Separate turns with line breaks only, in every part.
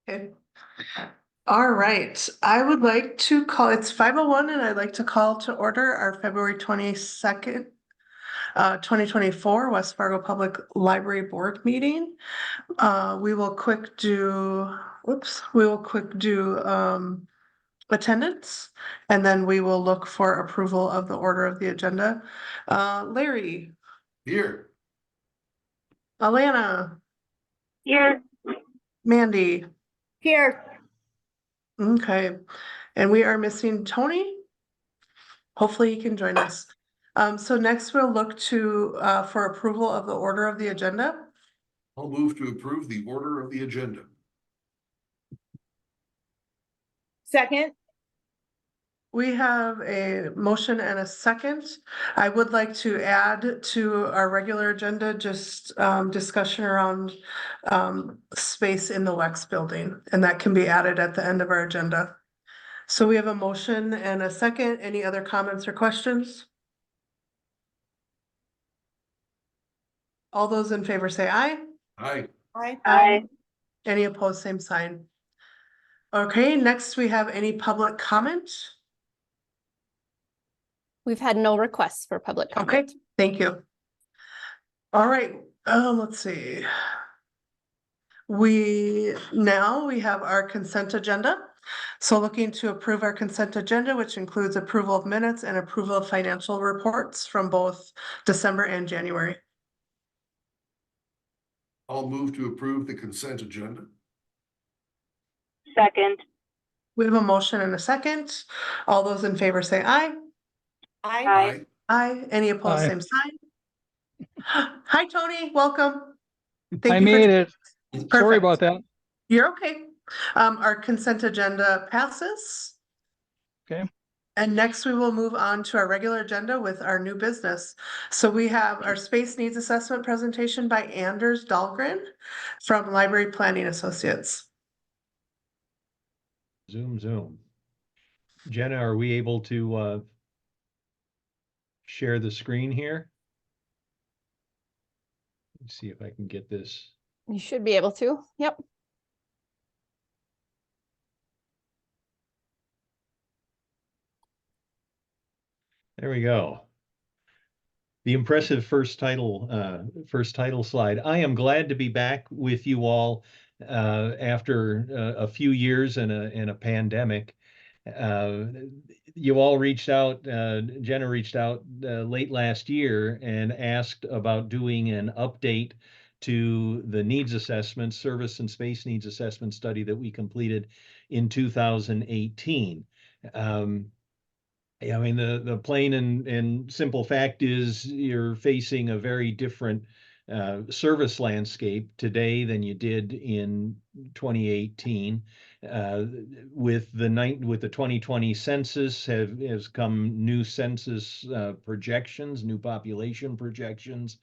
Okay. All right. I would like to call, it's 5:01 and I'd like to call to order our February 22nd, 2024 West Fargo Public Library Board meeting. We will quick do, attendance, and then we will look for approval of the order of the agenda. Larry,
Here.
Alana,
Here.
Mandy.
Here.
Okay, and we are missing Tony. Hopefully he can join us. So next we'll look to, for approval of the order of the agenda.
I'll move to approve the order of the agenda.
Second.
We have a motion and a second. I would like to add to our regular agenda, just discussion around space in the Lex building, and that can be added at the end of our agenda. So we have a motion and a second. Any other comments or questions? All those in favor say aye.
Aye.
Aye.
Any opposed, same sign. Okay, next we have any public comment?
We've had no requests for public
Okay,
comment.
thank you. All right, let's see. We have our consent agenda. So looking to approve our consent agenda, which includes approval of minutes and approval of financial reports from both December and January.
I'll move to approve the consent agenda.
Second.
We have a motion and a second. All those in favor say aye.
Aye.
Aye. Any opposed,
Aye.
same sign. Hi, Tony, welcome.
I made it. Sorry
Perfect.
about that.
You're okay. Our consent agenda passes.
Okay.
And next we will move on to our regular agenda with our new business. So we have our space needs assessment presentation by Anders Dahlgren from Library Planning Associates.
Zoom. Jenna, are we able to share the screen here? Let's see if I can get this.
You should be able to. Yep.
There we go. The impressive first title slide. I am glad to be back with you all after a few years and a pandemic. You all reached out, Jenna reached out late last year and asked about doing an update to the needs assessment, service and space needs assessment study that we completed in 2018. I mean, the plain and simple fact is you're facing a very different service landscape today than you did in 2018. With the 2020 census has come new census projections, new population projections,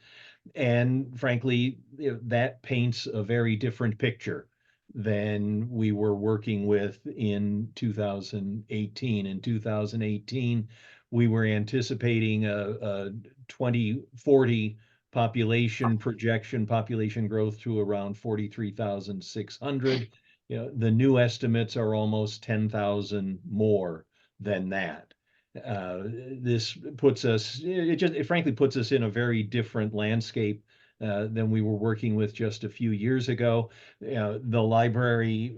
and frankly, that paints a very different picture than we were working with in 2018. In 2018, we were anticipating a 2040 population projection, population growth to around 43,600. The new estimates are almost 10,000 more than that. This puts us, it frankly puts us in a very different landscape than we were working with just a few years ago. The library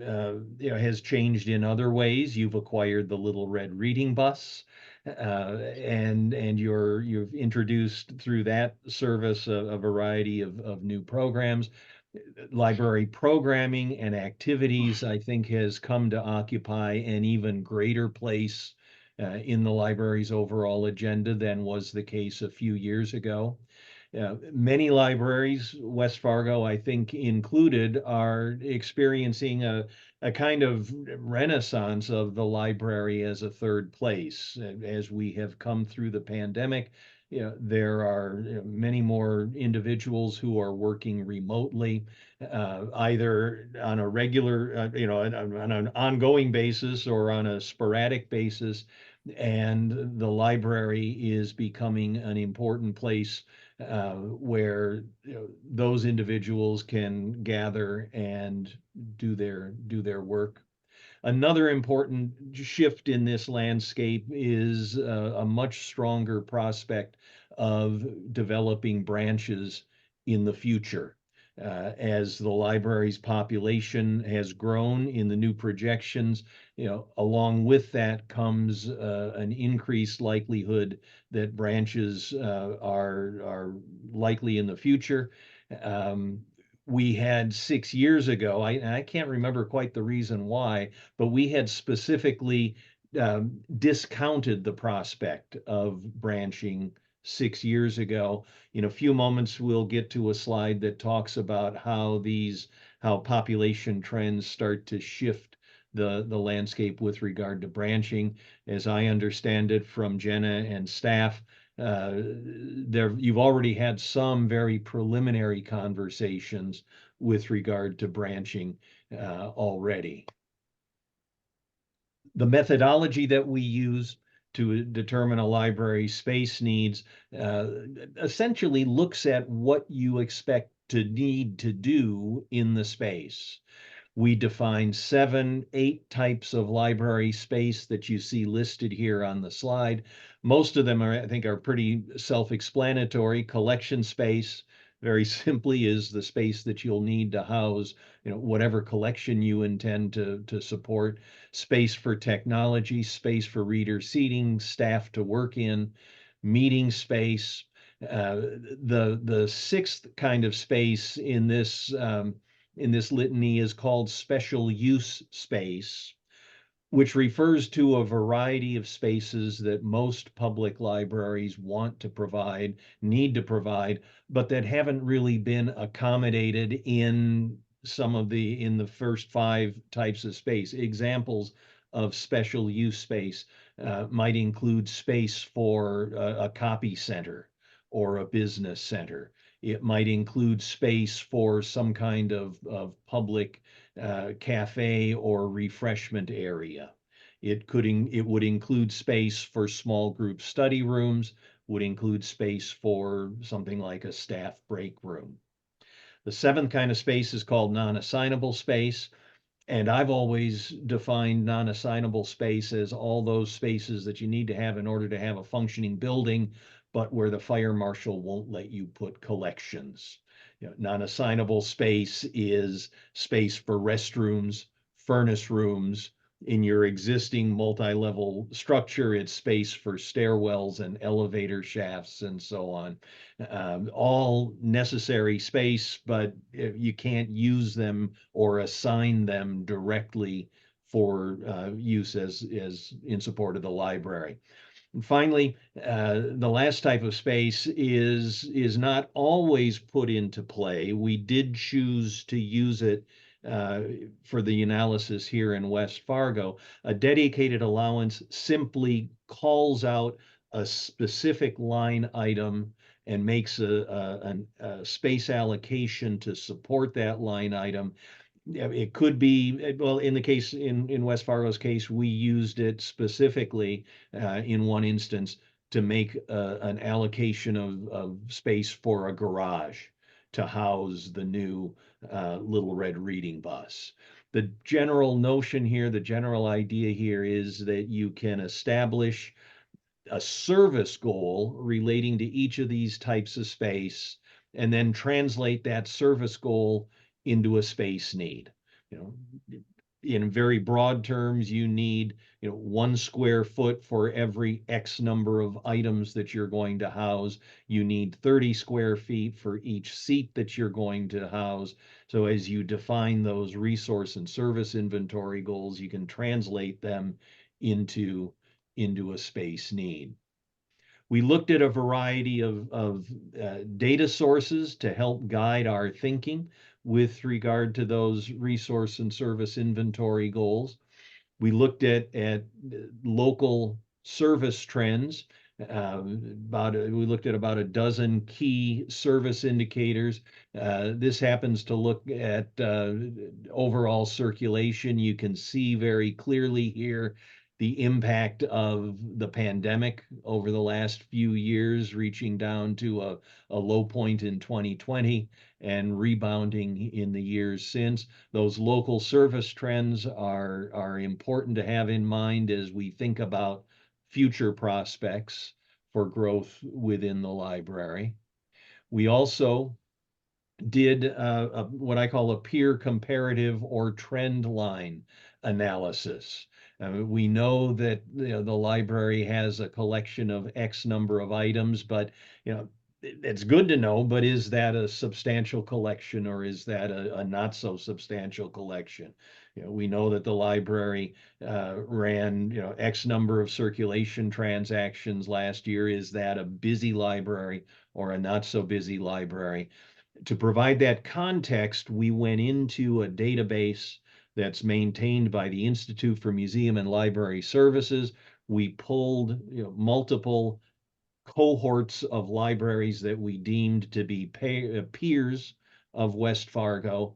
has changed in other ways. You've acquired the Little Red Reading Bus, and you've introduced through that service a variety of new programs. Library programming and activities, I think, has come to occupy an even greater place in the library's overall agenda than was the case a few years ago. Many libraries, West Fargo, I think, included, are experiencing a kind of renaissance of the library as a third place. As we have come through the pandemic, there are many more individuals who are working remotely, either on a regular, on an ongoing basis or on a sporadic basis. And the library is becoming an important place where those individuals can gather and do their work. Another important shift in this landscape is a much stronger prospect of developing branches in the future. As the library's population has grown in the new projections, along with that comes an increased likelihood that branches are likely in the future. We had 6 years ago, I can't remember quite the reason why, but we had specifically discounted the prospect of branching 6 years ago. In a few moments, we'll get to a slide that talks about how population trends start to shift the landscape with regard to branching. As I understand it from Jenna and staff, you've already had some very preliminary conversations with regard to branching already. The methodology that we use to determine a library space needs essentially looks at what you expect to need to do in the space. We define 7, 8 types of library space that you see listed here on the slide. Most of them I think, are pretty self-explanatory. Collection space, very simply, is the space that you'll need to house, whatever collection you intend to support. Space for technology, space for reader seating, staff to work in, meeting space. The 6th kind of space in this litany is called special use space, which refers to a variety of spaces that most public libraries want to provide, need to provide, but that haven't really been accommodated in the first 5 types of space. Examples of special use space might include space for a copy center or a business center. It might include space for some kind of public cafe or refreshment area. It would include space for small group study rooms, would include space for something like a staff break room. The 7th kind of space is called non-assignable space. And I've always defined non-assignable space as all those spaces that you need to have in order to have a functioning building, but where the fire marshal won't let you put collections. Non-assignable space is space for restrooms, furnace rooms. In your existing multi-level structure, it's space for stairwells and elevator shafts and so on. All necessary space, but you can't use them or assign them directly for use as in support of the library. And finally, the last type of space is not always put into play. We did choose to use it for the analysis here in West Fargo. A dedicated allowance simply calls out a specific line item and makes a space allocation to support that line item. It could be, well, in West Fargo's case, we used it specifically in one instance to make an allocation of space for a garage to house the new Little Red Reading Bus. The general notion here, the general idea here is that you can establish a service goal relating to each of these types of space and then translate that service goal into a space need. In very broad terms, you need 1 square foot for every X number of items that you're going to house. You need 30 square feet for each seat that you're going to house. So as you define those resource and service inventory goals, you can translate them into a space need. We looked at a variety of data sources to help guide our thinking with regard to those resource and service inventory goals. We looked at local service trends. We looked at about a dozen key service indicators. This happens to look at overall circulation. You can see very clearly here the impact of the pandemic over the last few years, reaching down to a low point in 2020 and rebounding in the years since. Those local service trends are important to have in mind as we think about future prospects for growth within the library. We also did what I call a peer comparative or trend line analysis. We know that the library has a collection of X number of items, but it's good to know, but is that a substantial collection or is that a not so substantial collection? We know that the library ran X number of circulation transactions last year. Is that a busy library or a not so busy library? To provide that context, we went into a database that's maintained by the Institute for Museum and Library Services. We pulled multiple cohorts of libraries that we deemed to be peers of West Fargo,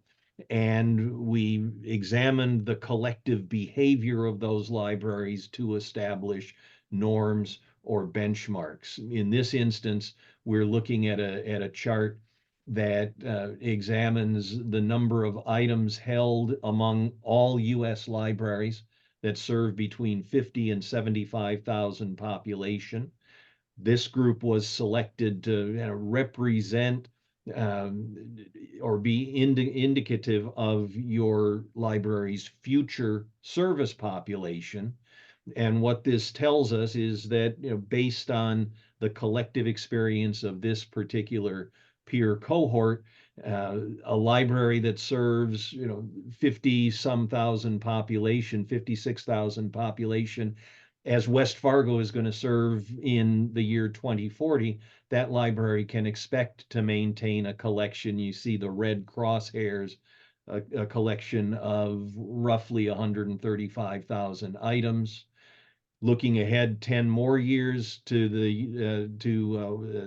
and we examined the collective behavior of those libraries to establish norms or benchmarks. In this instance, we're looking at a chart that examines the number of items held among all U.S. libraries that serve between 50 and 75,000 population. This group was selected to represent or be indicative of your library's future service population. And what this tells us is that, based on the collective experience of this particular peer cohort, a library that serves, 50 some thousand population, 56,000 population, as West Fargo is going to serve in the year 2040, that library can expect to maintain a collection. You see the red crosshairs, a collection of roughly 135,000 items. Looking ahead 10 more years to the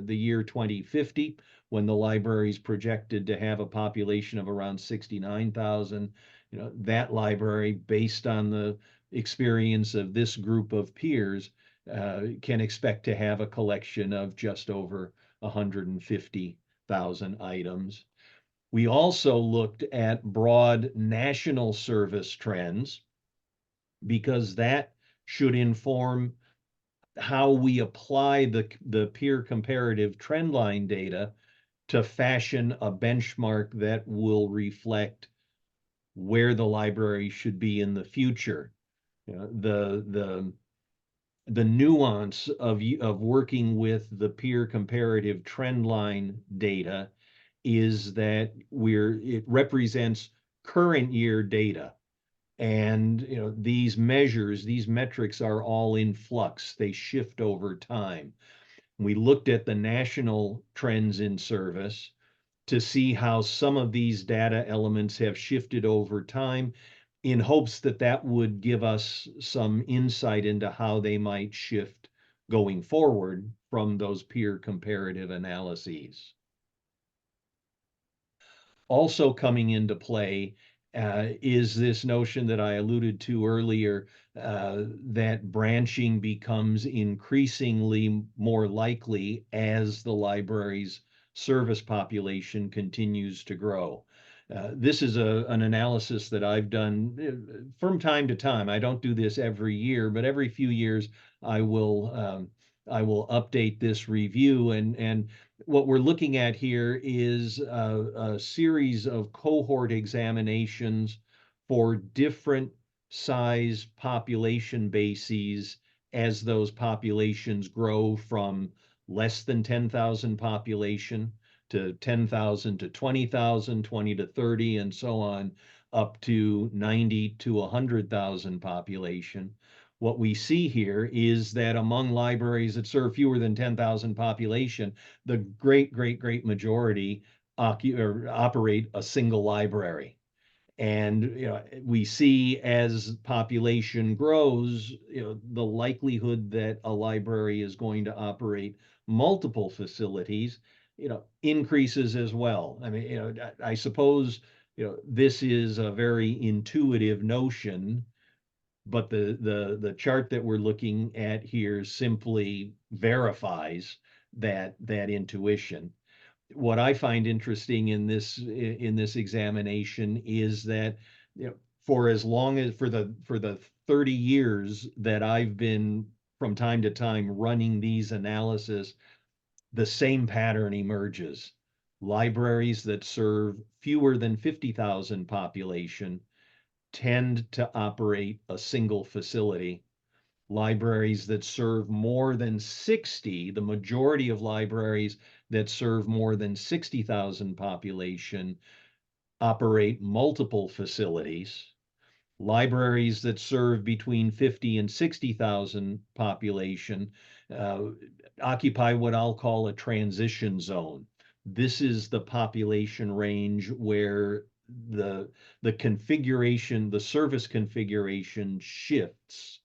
year 2050, when the library is projected to have a population of around 69,000, that library, based on the experience of this group of peers, can expect to have a collection of just over 150,000 items. We also looked at broad national service trends, because that should inform how we apply the peer comparative trend line data to fashion a benchmark that will reflect where the library should be in the future. The nuance of working with the peer comparative trend line data is that it represents current year data. And these metrics are all in flux. They shift over time. We looked at the national trends in service to see how some of these data elements have shifted over time, in hopes that that would give us some insight into how they might shift going forward from those peer comparative analyses. Also coming into play is this notion that I alluded to earlier, that branching becomes increasingly more likely as the library's service population continues to grow. This is an analysis that I've done from time to time. I don't do this every year, but every few years I will update this review, and what we're looking at here is a series of cohort examinations for different size population bases as those populations grow from less than 10,000 population to 10,000 to 20,000, 20 to 30, and so on, up to 90 to 100,000 population. What we see here is that among libraries that serve fewer than 10,000 population, the great majority operate a single library. And we see, as population grows, the likelihood that a library is going to operate multiple facilities, increases as well. I mean, I suppose, this is a very intuitive notion, but the chart that we're looking at here simply verifies that intuition. What I find interesting in this examination is that, you know, for as long as for the 30 years that I've been from time to time running these analysis, the same pattern emerges. Libraries that serve fewer than 50,000 population tend to operate a single facility. Libraries that serve more than 60, the majority of libraries that serve more than 60,000 population operate multiple facilities. Libraries that serve between 50 and 60,000 population uh, occupy what I'll call a transition zone. This is the population range where the configuration, the service configuration shifts,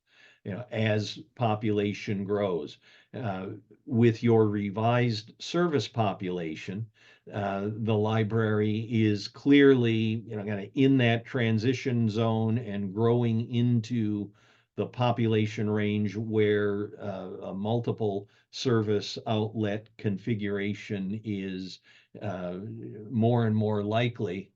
you know, as population grows. Uh, with your revised service population, the library is clearly, you know, kind of in that transition zone and growing into the population range where a multiple service outlet configuration is more and more likely.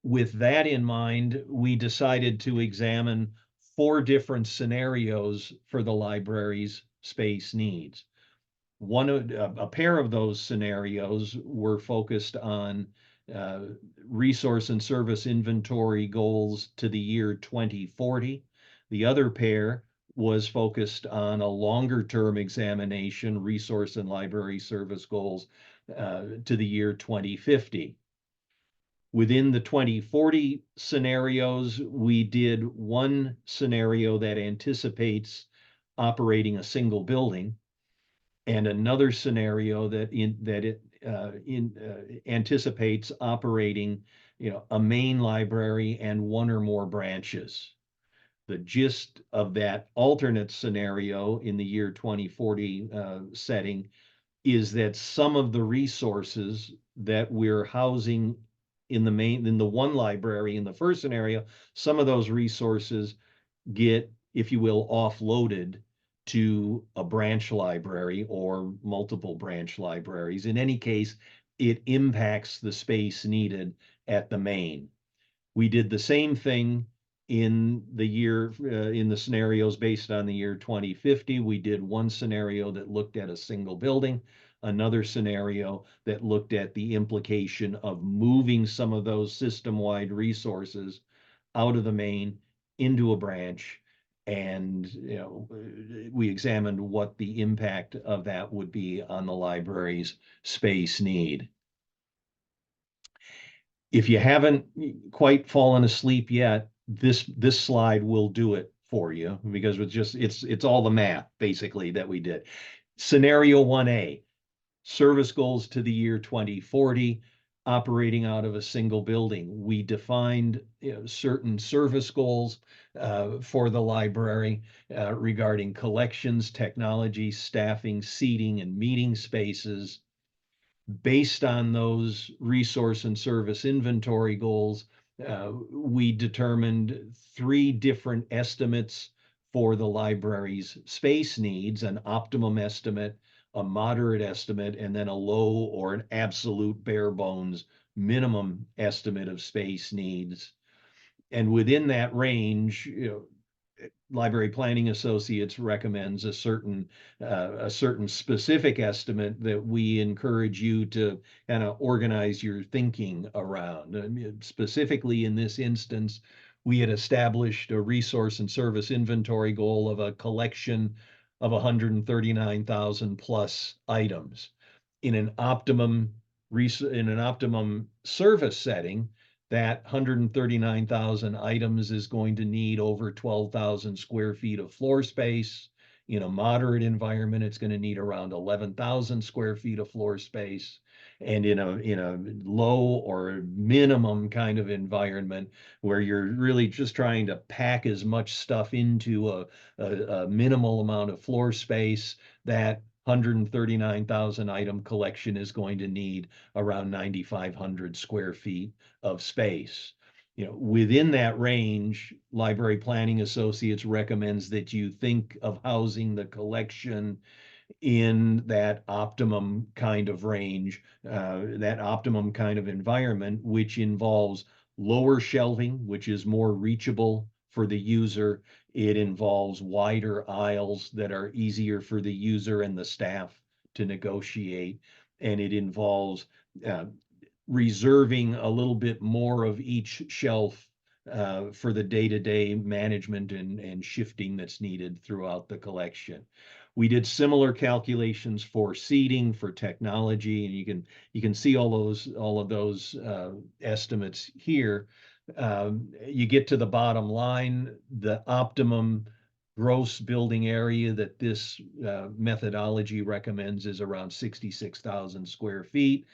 With that in mind, we decided to examine 4 different scenarios for the library's space needs. A pair of those scenarios were focused on resource and service inventory goals to the year 2040. The other pair was focused on a longer term examination, resource and library service goals to the year 2050. Within the 2040 scenarios, we did one scenario that anticipates operating a single building, and another scenario that anticipates operating, you know, a main library and 1 or more branches. The gist of that alternate scenario in the year 2040 setting is that some of the resources that we're housing in the one library in the first scenario, some of those resources get, if you will, offloaded to a branch library or multiple branch libraries. In any case, it impacts the space needed at the main. We did the same thing in the scenarios based on the year 2050. We did one scenario that looked at a single building, another scenario that looked at the implication of moving some of those system-wide resources out of the main into a branch. And, you know, we examined what the impact of that would be on the library's space need. If you haven't quite fallen asleep yet, this slide will do it for you, because it's all the math basically that we did. Scenario 1A, service goals to the year 2040, operating out of a single building. We defined, you know, certain service goals for the library regarding collections, technology, staffing, seating, and meeting spaces. Based on those resource and service inventory goals, we determined 3 different estimates for the library's space needs: an optimum estimate, a moderate estimate, and then a low or an absolute bare bones minimum estimate of space needs. And within that range, you know, Library Planning Associates recommends a certain specific estimate that we encourage you to kind of organize your thinking around. I mean, specifically in this instance, we had established a resource and service inventory goal of a collection of 139,000 plus items. In an optimum service setting, that 139,000 items is going to need over 12,000 square feet of floor space. In a moderate environment, it's going to need around 11,000 square feet of floor space. And in a low or minimum kind of environment where you're really just trying to pack as much stuff into a minimal amount of floor space, that 139,000 item collection is going to need around 9,500 square feet of space. Within that range, Library Planning Associates recommends that you think of housing the collection in that optimum kind of range, that optimum kind of environment, which involves lower shelving, which is more reachable for the user. It involves wider aisles that are easier for the user and the staff to negotiate. And it involves reserving a little bit more of each shelf for the day-to-day management and shifting that's needed throughout the collection. We did similar calculations for seating, for technology, and you can see all of those estimates here. You get to the bottom line, the optimum gross building area that this methodology recommends is around 66,000 square feet.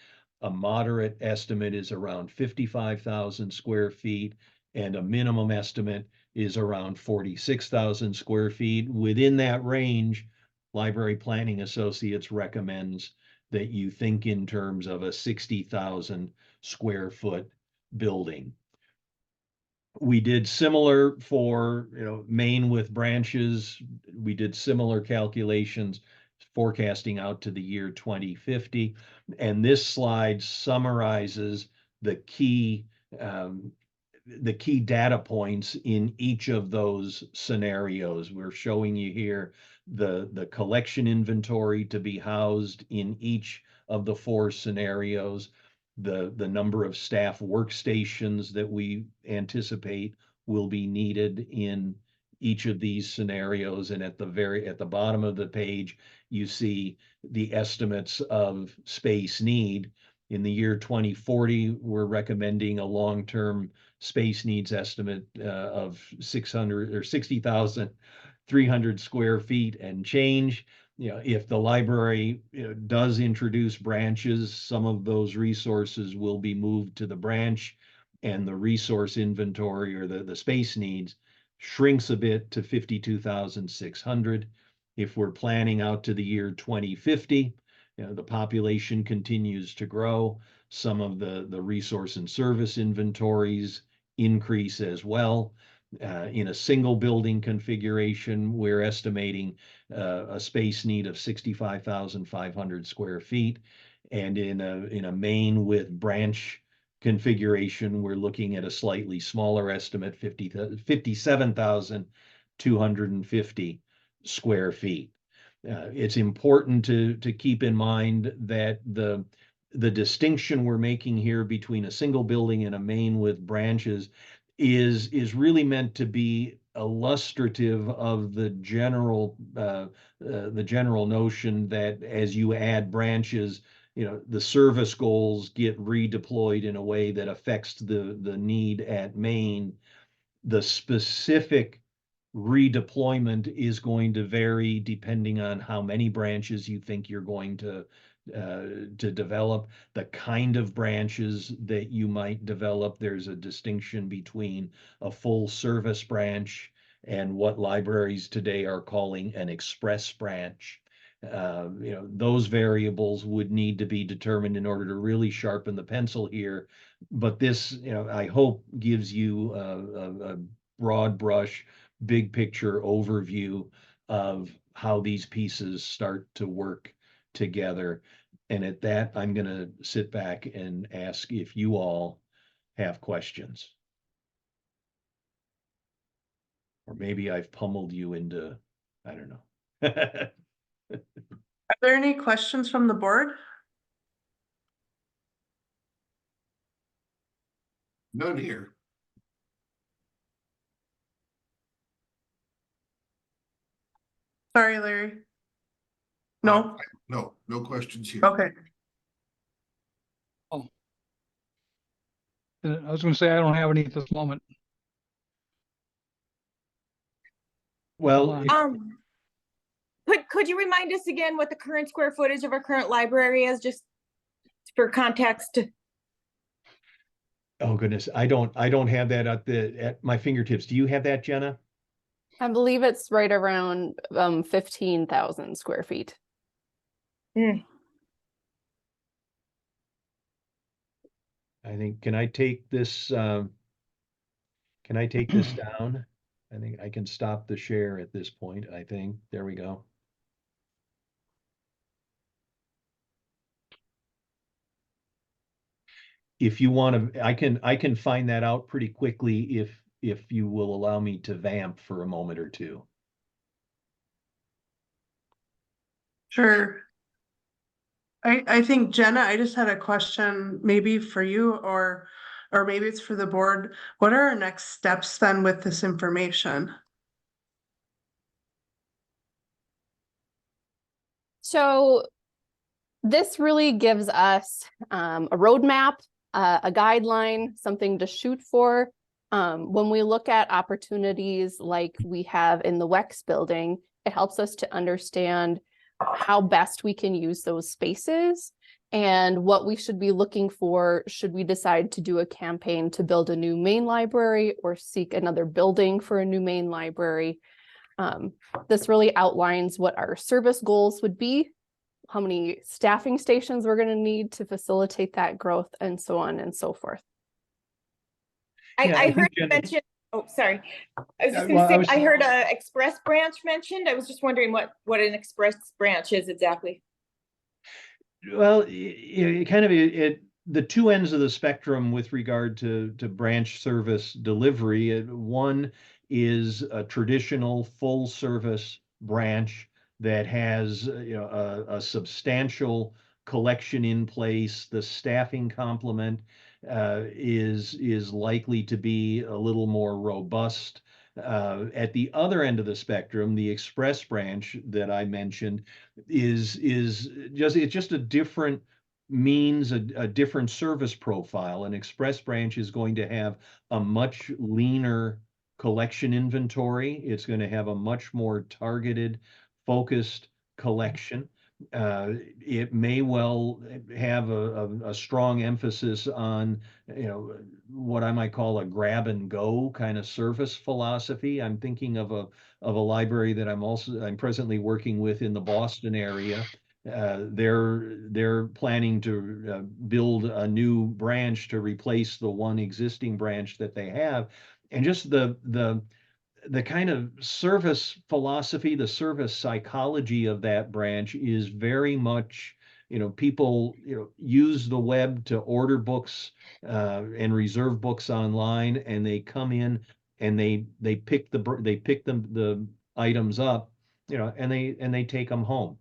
A moderate estimate is around 55,000 square feet, and a minimum estimate is around 46,000 square feet. Within that range, Library Planning Associates recommends that you think in terms of a 60,000 square foot building. We did similar for, Maine with branches. We did similar calculations forecasting out to the year 2050. And this slide summarizes the key data points in each of those scenarios. We're showing you here the collection inventory to be housed in each of the 4 scenarios, the number of staff workstations that we anticipate will be needed in each of these scenarios. And at the bottom of the page, you see the estimates of space need. In the year 2040, we're recommending a long-term space needs estimate of 600 or 60,300 square feet and change. If the library does introduce branches, some of those resources will be moved to the branch, and the resource inventory or the space needs shrinks a bit to 52,600. If we're planning out to the year 2050, the population continues to grow. Some of the resource and service inventories increase as well. In a single building configuration, we're estimating a space need of 65,500 square feet. And in a main with branch configuration, we're looking at a slightly smaller estimate, 57,250 square feet. It's important to keep in mind that the distinction we're making here between a single building and a main with branches is really meant to be illustrative of the general notion that as you add branches, the service goals get redeployed in a way that affects the need at main. The specific redeployment is going to vary depending on how many branches you think you're going to develop, the kind of branches that you might develop. There's a distinction between a full service branch and what libraries today are calling an express branch. Those variables would need to be determined in order to really sharpen the pencil here. But this, I hope gives you a broad brush, big picture overview of how these pieces start to work together. And at that, I'm going to sit back and ask if you all have questions. Or maybe I've pummeled you into, I don't know.
Are there any questions from the board?
None here.
Sorry, Larry. No?
No questions here.
Okay.
I was going to say, I don't have any at this moment.
Well,
Could you remind us again what the current square footage of our current library is, just for context?
oh goodness, I don't have that at my fingertips. Do you have that, Jenna?
I believe it's right around 15,000 square feet.
Mm.
I think, can I take this Can I take this down? I think I can stop the share at this point, I think. There we go. If you want to, I can find that out pretty quickly if you will allow me to vamp for a moment or two.
Sure. I think Jenna, I just had a question maybe for you or maybe it's for the board. What are our next steps then with this information?
So this really gives us a roadmap, a guideline, something to shoot for. When we look at opportunities like we have in the WEX building, it helps us to understand how best we can use those spaces and what we should be looking for should we decide to do a campaign to build a new main library or seek another building for a new main library. This really outlines what our service goals would be, how many staffing stations we're going to need to facilitate that growth, and so on and so forth.
Yeah,
I
I
heard
think
you
Jenna-
mention, oh, sorry. I was just
well,
gonna say, I heard a express branch mentioned. I was just wondering what an express branch is exactly.
Well, the two ends of the spectrum with regard to branch service delivery. One is a traditional full service branch that has a substantial collection in place. The staffing complement is likely to be a little more robust. At the other end of the spectrum, the express branch that I mentioned it's just a different means, a different service profile. An express branch is going to have a much leaner collection inventory. It's going to have a much more targeted, focused collection. It may well have a strong emphasis on, what I might call a grab and go kind of service philosophy. I'm thinking of a library that I'm presently working with in the Boston area. They're planning to build a new branch to replace the one existing branch that they have, and just the kind of service philosophy, the service psychology of that branch is very much, people, use the web to order books and reserve books online, and they come in and they pick the items up, and they take them home.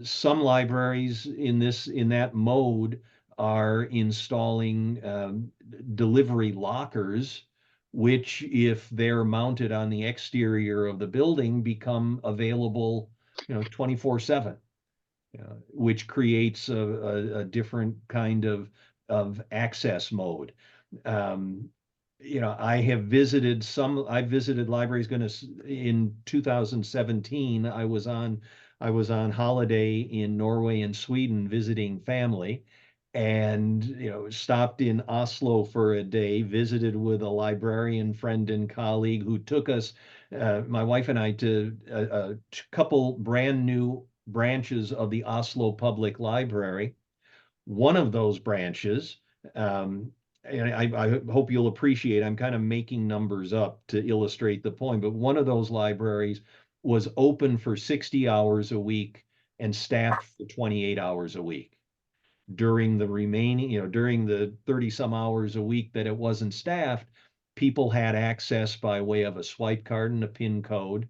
Some libraries in that mode are installing delivery lockers, which, if they're mounted on the exterior of the building, become available, 24/7, which creates a different kind of access mode. Um, I visited libraries in 2017. I was on holiday in Norway and Sweden visiting family, and stopped in Oslo for a day, visited with a librarian friend and colleague who took us, my wife and I, to a couple brand new branches of the Oslo Public Library. One of those branches, and I hope you'll appreciate, I'm kind of making numbers up to illustrate the point, but one of those libraries was open for 60 hours a week and staffed for 28 hours a week. During the remaining, during the 30 some hours a week that it wasn't staffed, people had access by way of a swipe card and a PIN code,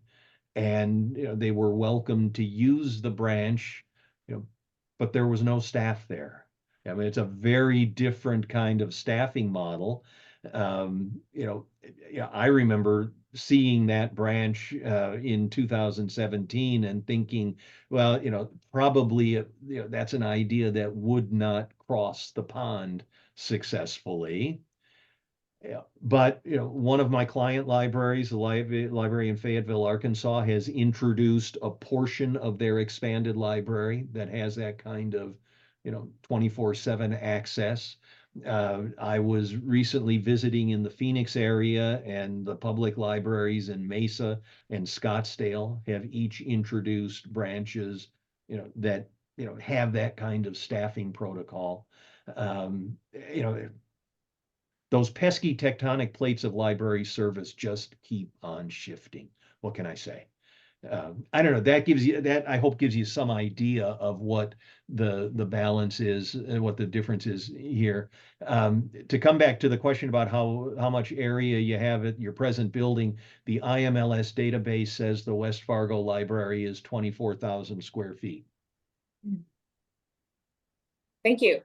and they were welcome to use the branch, but there was no staff there. I mean, it's a very different kind of staffing model. Yeah, I remember seeing that branch in 2017 and thinking, well, probably that's an idea that would not cross the pond successfully. Yeah, but one of my client libraries, the library in Fayetteville, Arkansas, has introduced a portion of their expanded library that has that kind of, 24/7 access. I was recently visiting in the Phoenix area, and the public libraries in Mesa and Scottsdale have each introduced branches, that have that kind of staffing protocol. Um, you know, those pesky tectonic plates of library service just keep on shifting. What can I say? I don't know. That gives you that I hope gives you some idea of what the balance is and what the difference is here. To come back to the question about how much area you have at your present building, the IMLS database says the West Fargo Library is 24,000 square feet.
Thank you.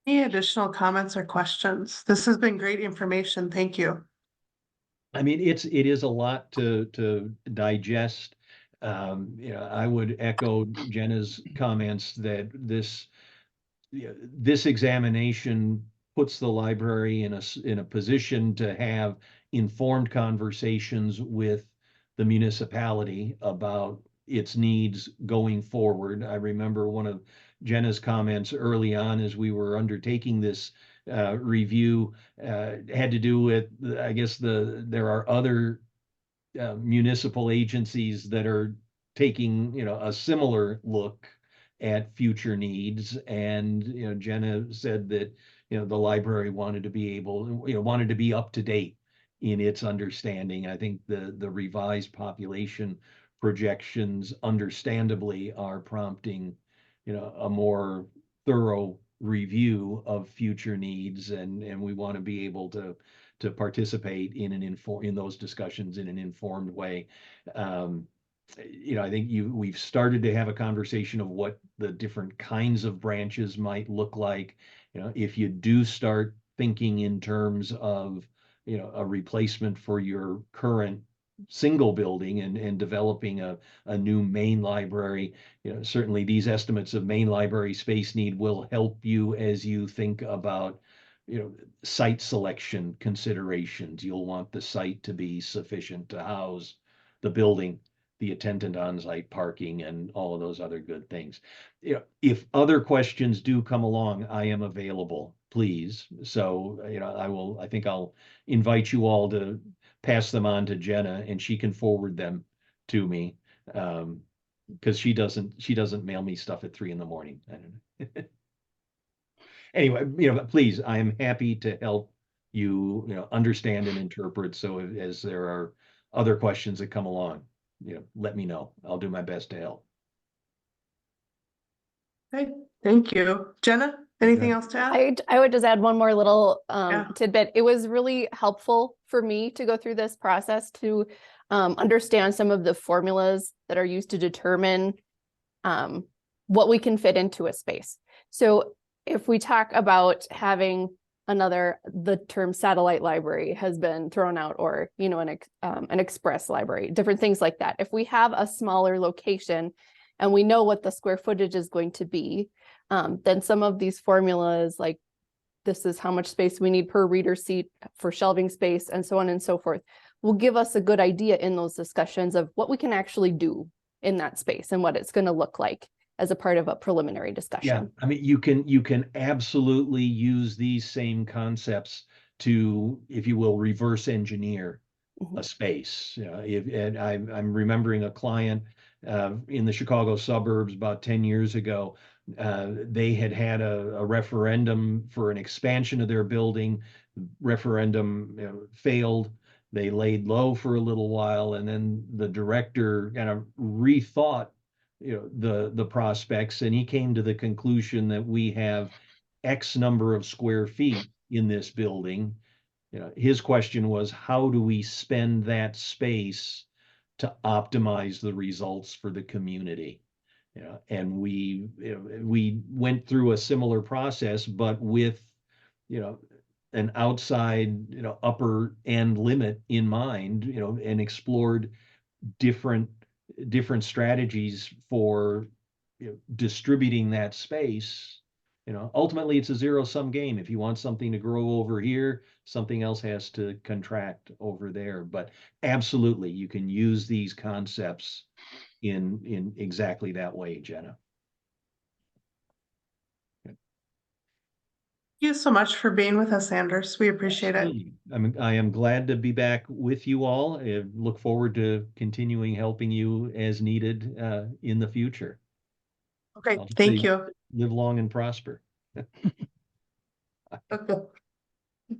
Any additional comments or questions? This has been great information. Thank you.
I mean, it is a lot to digest. I would echo Jenna's comments that this examination puts the library in a position to have informed conversations with the municipality about its needs going forward. I remember one of Jenna's comments early on as we were undertaking this review had to do with, I guess there are other municipal agencies that are taking, a similar look at future needs. And, Jenna said that, the library wanted to be wanted to be up to date in its understanding. I think the revised population projections understandably are prompting, a more thorough review of future needs, and we want to be able to participate in those discussions in an informed way. I think we've started to have a conversation of what the different kinds of branches might look like. If you do start thinking in terms of, a replacement for your current single building and developing a new main library, certainly these estimates of main library space need will help you as you think about, site selection considerations. You'll want the site to be sufficient to house the building, the attendant on-site parking, and all of those other good things. If other questions do come along, I am available, please. So, I think I'll invite you all to pass them on to Jenna, and she can forward them to me. Because she doesn't mail me stuff at 3 a.m. I don't know. Anyway, please, I am happy to help you, understand and interpret. So as there are other questions that come along, let me know. I'll do my best to help.
Okay, thank you. Jenna, anything else to add?
I would just add one more little
Yeah.
tidbit. It was really helpful for me to go through this process to understand some of the formulas that are used to determine what we can fit into a space. So if we talk about having the term satellite library has been thrown out, or, an express library, different things like that. If we have a smaller location and we know what the square footage is going to be, then some of these formulas, like this is how much space we need per reader seat for shelving space and so on and so forth, will give us a good idea in those discussions of what we can actually do in that space and what it's going to look like as a part of a preliminary discussion.
Yeah, I mean, you can absolutely use these same concepts to, if you will, reverse engineer a space. And I'm remembering a client in the Chicago suburbs about 10 years ago. They had a referendum for an expansion of their building. Referendum failed. They laid low for a little while, and then the director kind of rethought the prospects, and he came to the conclusion that we have X number of square feet in this building. His question was, how do we spend that space to optimize the results for the community? And we went through a similar process, but with an outside upper end limit in mind, and explored different strategies for distributing that space. Ultimately it's a zero-sum game. If you want something to grow over here, something else has to contract over there. But absolutely, you can use these concepts in exactly that way, Jenna.
Thank you so much for being with us, Anders. We appreciate it.
Absolutely. I am glad to be back with you all. I look forward to continuing helping you as needed in the future.
Okay,
I'll
thank
say
you.
live long and prosper.
Okay.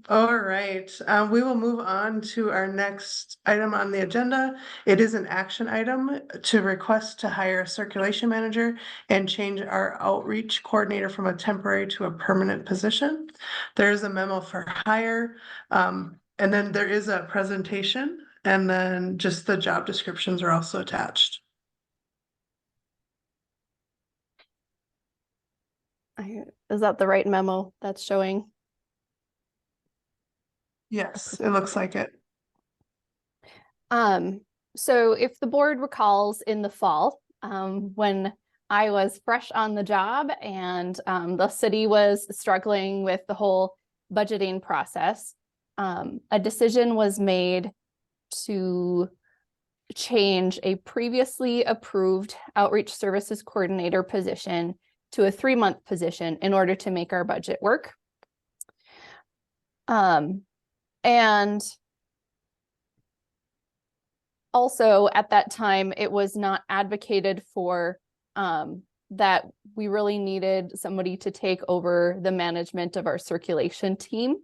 All right, we will move on to our next item on the agenda. It is an action item to request to hire a circulation manager and change our outreach coordinator from a temporary to a permanent position. There is a memo for hire, and then there is a presentation, and then just the job descriptions are also attached.
Is that the right memo that's showing?
Yes, it looks like it.
So if the board recalls in the fall, when I was fresh on the job and the city was struggling with the whole budgeting process, a decision was made to change a previously approved outreach services coordinator position to a 3-month position in order to make our budget work. And also at that time, it was not advocated for that we really needed somebody to take over the management of our circulation team.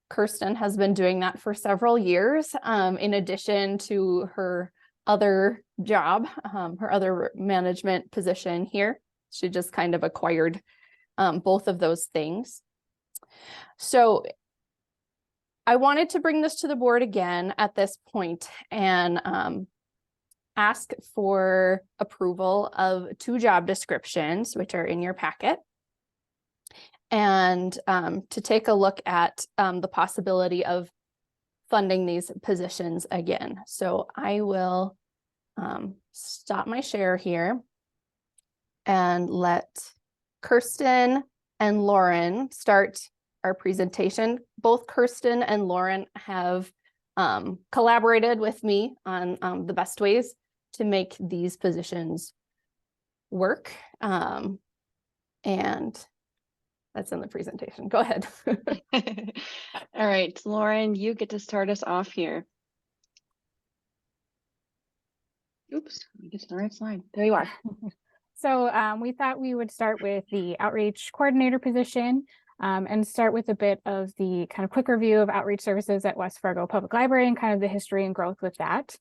Kirsten has been doing that for several years, in addition to her other job, her other management position here. She just kind of acquired both of those things. So I wanted to bring this to the board again at this point and ask for approval of 2 job descriptions, which are in your packet, and to take a look at the possibility of funding these positions again. So I will stop my share here and let Kirsten and Lauren start our presentation. Both Kirsten and Lauren have collaborated with me on the best ways to make these positions work. And that's in the presentation. Go ahead.
All right, Lauren, you get to start us off here. Oops, I get to the right slide. There you are.
So we thought we would start with the outreach coordinator position and start with a bit of the kind of quick review of outreach services at West Fargo Public Library and kind of the history and growth with that.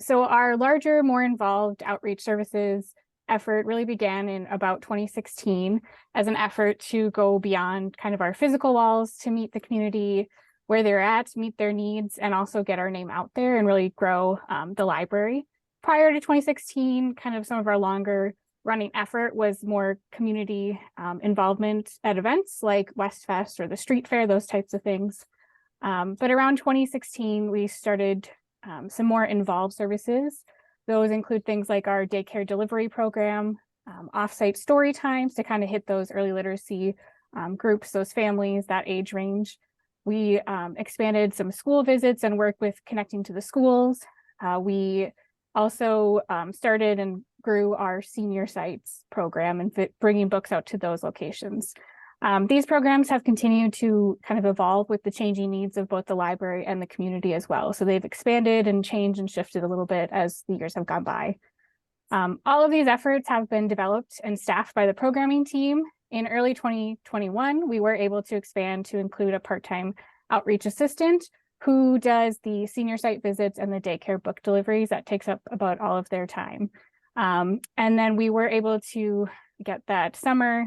So our larger, more involved outreach services effort really began in about 2016 as an effort to go beyond kind of our physical walls to meet the community where they're at, meet their needs, and also get our name out there and really grow the library. Prior to 2016, kind of some of our longer running effort was more community involvement at events like West Fest or the Street Fair, those types of things. But around 2016, we started some more involved services. Those include things like our daycare delivery program, offsite story times to kind of hit those early literacy groups, those families, that age range. We expanded some school visits and work with connecting to the schools. We also started and grew our senior sites program and bringing books out to those locations. These programs have continued to kind of evolve with the changing needs of both the library and the community as well. So they've expanded and changed and shifted a little bit as the years have gone by. All of these efforts have been developed and staffed by the programming team. In early 2021, we were able to expand to include a part-time outreach assistant who does the senior site visits and the daycare book deliveries. That takes up about all of their time. And then we were able to get that summer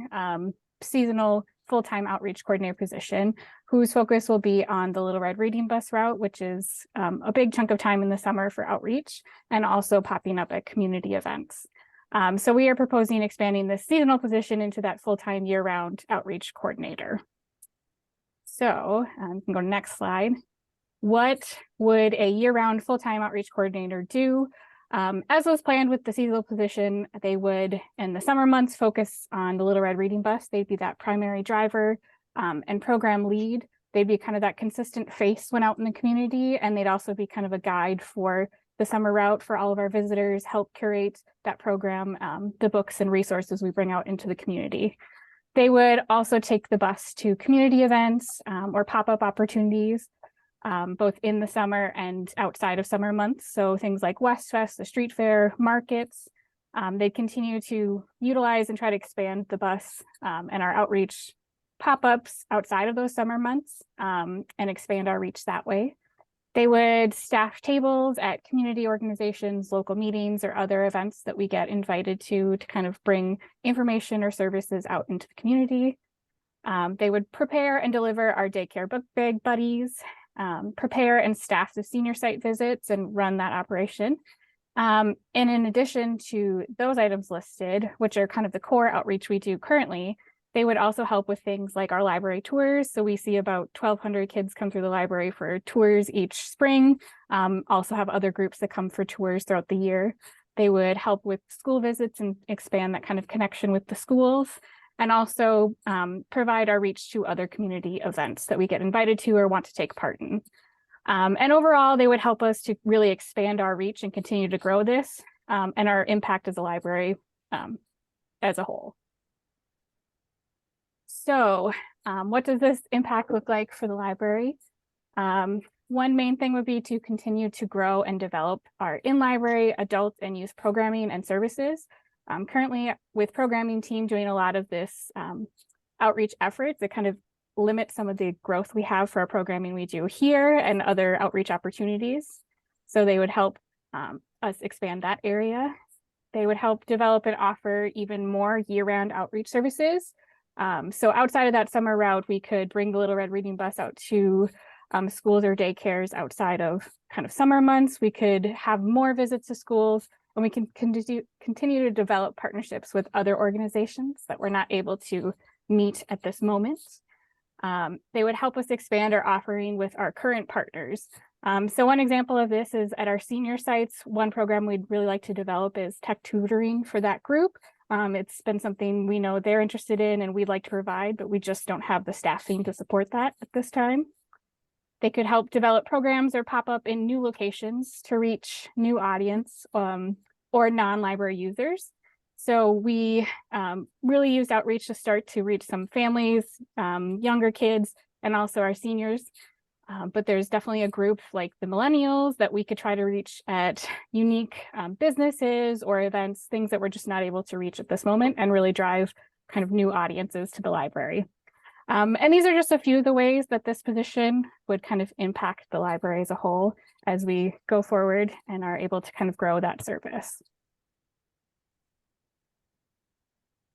seasonal full-time outreach coordinator position, whose focus will be on the Little Red Reading Bus route, which is a big chunk of time in the summer for outreach and also popping up at community events. So we are proposing expanding this seasonal position into that full-time year-round outreach coordinator. So you can go to the next slide. What would a year-round full-time outreach coordinator do? As was planned with the seasonal position, they would, in the summer months, focus on the Little Red Reading Bus. They'd be that primary driver and program lead. They'd be kind of that consistent face when out in the community, and they'd also be kind of a guide for the summer route for all of our visitors, help curate that program, the books and resources we bring out into the community. They would also take the bus to community events or pop-up opportunities, both in the summer and outside of summer months. So things like West Fest, the Street Fair, markets. They continue to utilize and try to expand the bus and our outreach pop-ups outside of those summer months and expand our reach that way. They would staff tables at community organizations, local meetings, or other events that we get invited to kind of bring information or services out into the community. They would prepare and deliver our daycare book bag buddies, prepare and staff the senior site visits and run that operation. And in addition to those items listed, which are kind of the core outreach we do currently, they would also help with things like our library tours. So we see about 1,200 kids come through the library for tours each spring. Also have other groups that come for tours throughout the year. They would help with school visits and expand that kind of connection with the schools, and also provide our reach to other community events that we get invited to or want to take part in. And overall, they would help us to really expand our reach and continue to grow this and our impact as a library as a whole. So what does this impact look like for the library? One main thing would be to continue to grow and develop our in-library, adult and youth programming and services. Currently with programming team doing a lot of this outreach efforts, it kind of limits some of the growth we have for our programming we do here and other outreach opportunities. So they would help us expand that area. They would help develop and offer even more year-round outreach services. So outside of that summer route, we could bring the Little Red Reading Bus out to schools or daycares outside of kind of summer months. We could have more visits to schools, and we can continue to develop partnerships with other organizations that we're not able to meet at this moment. They would help us expand our offering with our current partners. So one example of this is at our senior sites. One program we'd really like to develop is tech tutoring for that group. It's been something we know they're interested in and we'd like to provide, but we just don't have the staffing to support that at this time. They could help develop programs or pop up in new locations to reach new audience or non-library users. So we really used outreach to start to reach some families, younger kids, and also our seniors. But there's definitely a group like the millennials that we could try to reach at unique businesses or events, things that we're just not able to reach at this moment, and really drive kind of new audiences to the library. And these are just a few of the ways that this position would kind of impact the library as a whole as we go forward and are able to kind of grow that service.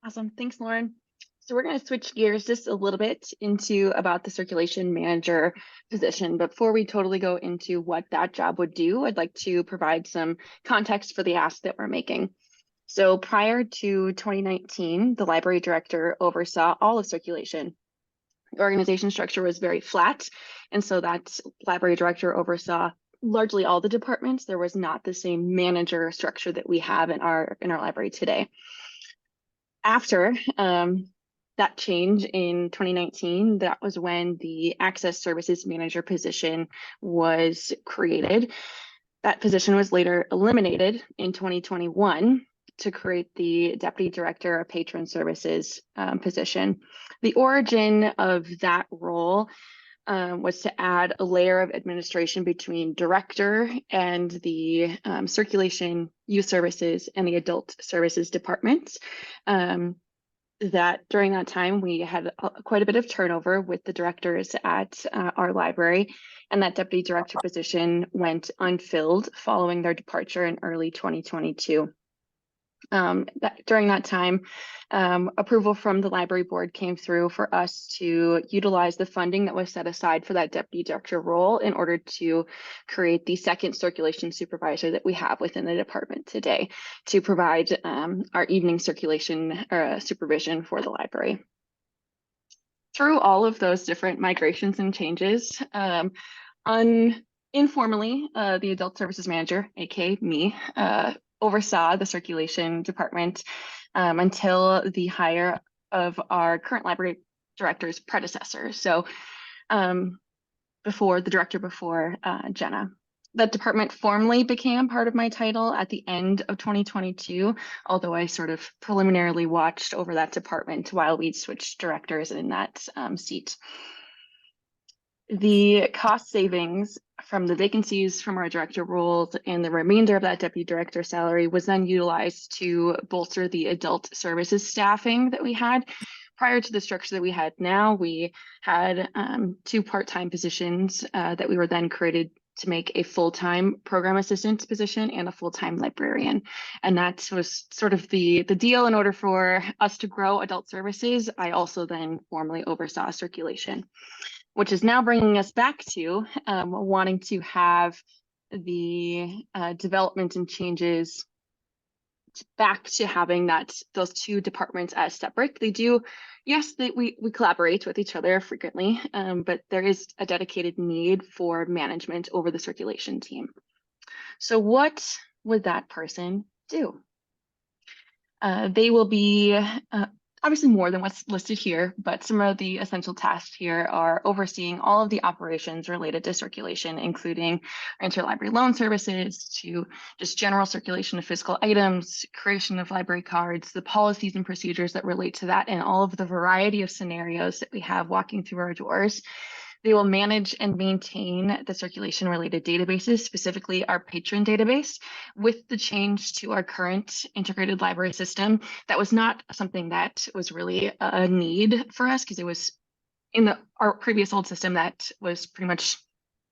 Awesome. Thanks, Lauren. So we're going to switch gears just a little bit into about the circulation manager position. Before we totally go into what that job would do, I'd like to provide some context for the ask that we're making. So prior to 2019, the library director oversaw all of circulation. The organization structure was very flat, and so that library director oversaw largely all the departments. There was not the same manager structure that we have in our library today. After that change in 2019, that was when the Access Services Manager position was created. That position was later eliminated in 2021 to create the Deputy Director of Patron Services position. The origin of that role was to add a layer of administration between director and the circulation, youth services, and the adult services departments. That during that time, we had quite a bit of turnover with the directors at our library, and that deputy director position went unfilled following their departure in early 2022. During that time, approval from the library board came through for us to utilize the funding that was set aside for that deputy director role in order to create the second circulation supervisor that we have within the department today to provide our evening circulation supervision for the library. Through all of those different migrations and changes, informally, the adult services manager, aka me, oversaw the circulation department until the hire of our current library director's predecessor. So before Jenna. That department formally became part of my title at the end of 2022, although I sort of preliminarily watched over that department while we switched directors in that seat. The cost savings from the vacancies from our director roles, and the remainder of that deputy director salary was then utilized to bolster the adult services staffing that we had. Prior to the structure that we had now, we had 2 part-time positions that we were then created to make a full-time program assistant position and a full-time librarian. And that was sort of the deal. In order for us to grow adult services, I also then formally oversaw circulation, which is now bringing us back to wanting to have the development and changes back to having those 2 departments as separate. They do, yes, we collaborate with each other frequently, but there is a dedicated need for management over the circulation team. So what would that person do? They will be obviously more than what's listed here, but some of the essential tasks here are overseeing all of the operations related to circulation, including interlibrary loan services to just general circulation of physical items, creation of library cards, the policies and procedures that relate to that, and all of the variety of scenarios that we have walking through our doors. They will manage and maintain the circulation related databases, specifically our patron database. With the change to our current integrated library system, that was not something that was really a need for us, because it was in our previous old system that was pretty much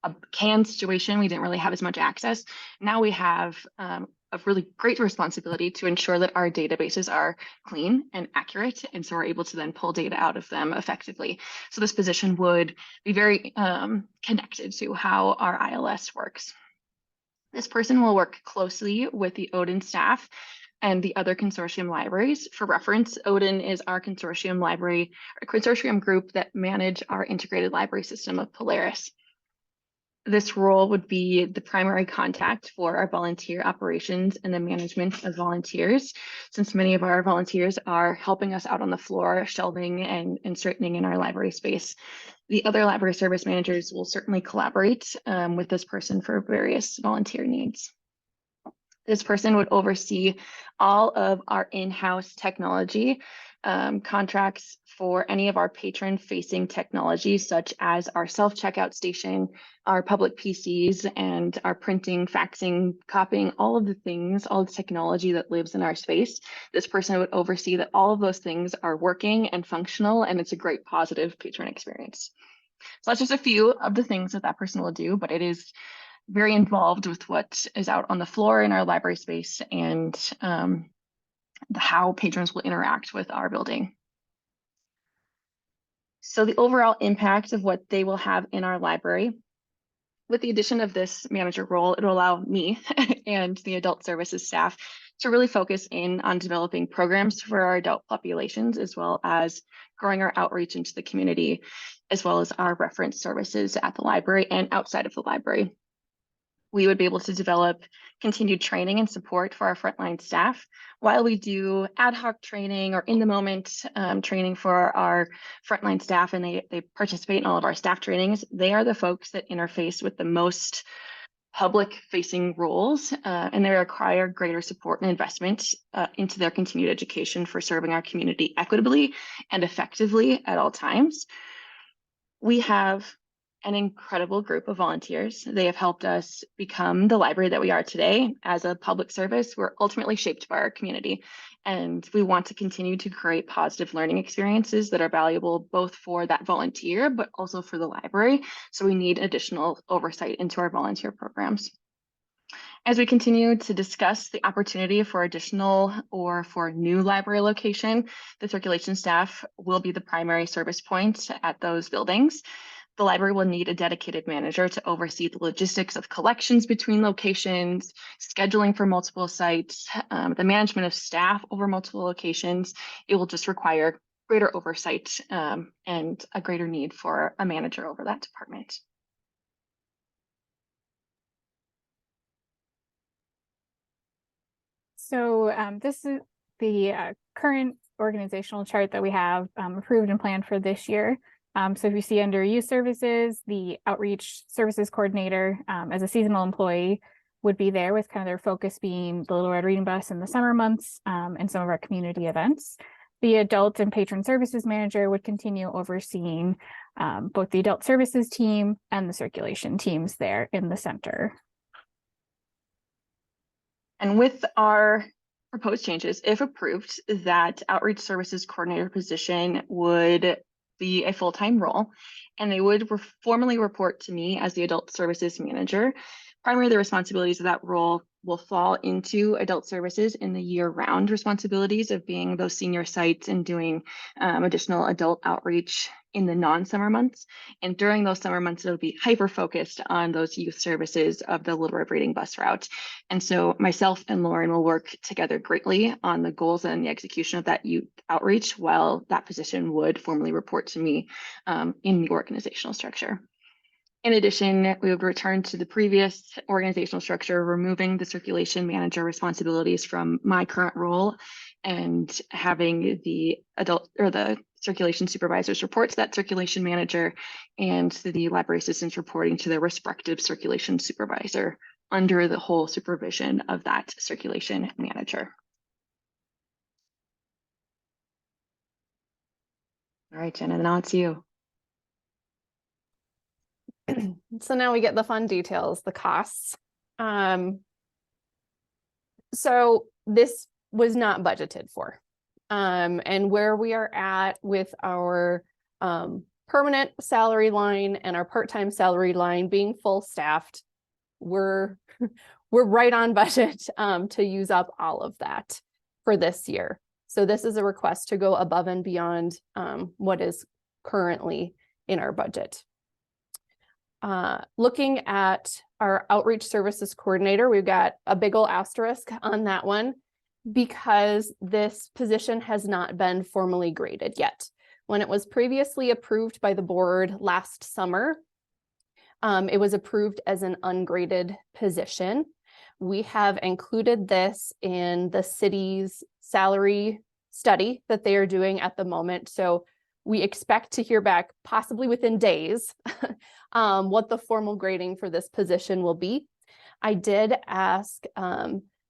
a canned situation. We didn't really have as much access. Now we have a really great responsibility to ensure that our databases are clean and accurate, and so we're able to then pull data out of them effectively. So this position would be very connected to how our ILS works. This person will work closely with the Odin staff and the other consortium libraries. For reference, Odin is our consortium library, or consortium group that manage our integrated library system of Polaris. This role would be the primary contact for our volunteer operations and the management of volunteers, since many of our volunteers are helping us out on the floor, shelving and straightening in our library space. The other library service managers will certainly collaborate with this person for various volunteer needs. This person would oversee all of our in-house technology contracts for any of our patron-facing technologies, such as our self-checkout station, our public PCs, and our printing, faxing, copying, all of the things, all the technology that lives in our space. This person would oversee that all of those things are working and functional, and it's a great positive patron experience. So that's just a few of the things that person will do, but it is very involved with what is out on the floor in our library space and how patrons will interact with our building. So the overall impact of what they will have in our library, with the addition of this manager role, it will allow me and the adult services staff to really focus in on developing programs for our adult populations, as well as growing our outreach into the community, as well as our reference services at the library and outside of the library. We would be able to develop continued training and support for our frontline staff while we do ad hoc training or in the moment training for our frontline staff, and they participate in all of our staff trainings. They are the folks that interface with the most public facing roles, and they require greater support and investment into their continued education for serving our community equitably and effectively at all times. We have an incredible group of volunteers. They have helped us become the library that we are today. As a public service, we're ultimately shaped by our community, and we want to continue to create positive learning experiences that are valuable both for that volunteer, but also for the library. So we need additional oversight into our volunteer programs. As we continue to discuss the opportunity for additional or for new library location, the circulation staff will be the primary service point at those buildings. The library will need a dedicated manager to oversee the logistics of collections between locations, scheduling for multiple sites, the management of staff over multiple locations. It will just require greater oversight and a greater need for a manager over that department.
So this is the current organizational chart that we have approved and planned for this year. So if you see under youth services, the outreach services coordinator as a seasonal employee would be there, with kind of their focus being the Little Red Reading Bus in the summer months and some of our community events. The adult and patron services manager would continue overseeing both the adult services team and the circulation teams there in the center.
And with our proposed changes, if approved, that outreach services coordinator position would be a full-time role, and they would formally report to me as the adult services manager. Primarily, the responsibilities of that role will fall into adult services in the year-round responsibilities of being those senior sites and doing additional adult outreach in the non-summer months. And during those summer months, it'll be hyper-focused on those youth services of the Little River Reading bus route. And so myself and Lauren will work together greatly on the goals and the execution of that youth outreach, while that position would formally report to me in the organizational structure. In addition, we would return to the previous organizational structure, removing the circulation manager responsibilities from my current role and having the adult or the circulation supervisors report to that circulation manager and the library assistants reporting to their respective circulation supervisor under the whole supervision of that circulation manager. All right, Jenna, now it's you.
So now we get the fun details, the costs. So this was not budgeted for. And where we are at with our permanent salary line and our part-time salary line being full staffed, we're right on budget to use up all of that for this year. So this is a request to go above and beyond what is currently in our budget. Looking at our outreach services coordinator, we've got a big ol' asterisk on that one because this position has not been formally graded yet. When it was previously approved by the board last summer, it was approved as an ungraded position. We have included this in the city's salary study that they are doing at the moment. So we expect to hear back possibly within days what the formal grading for this position will be. I did ask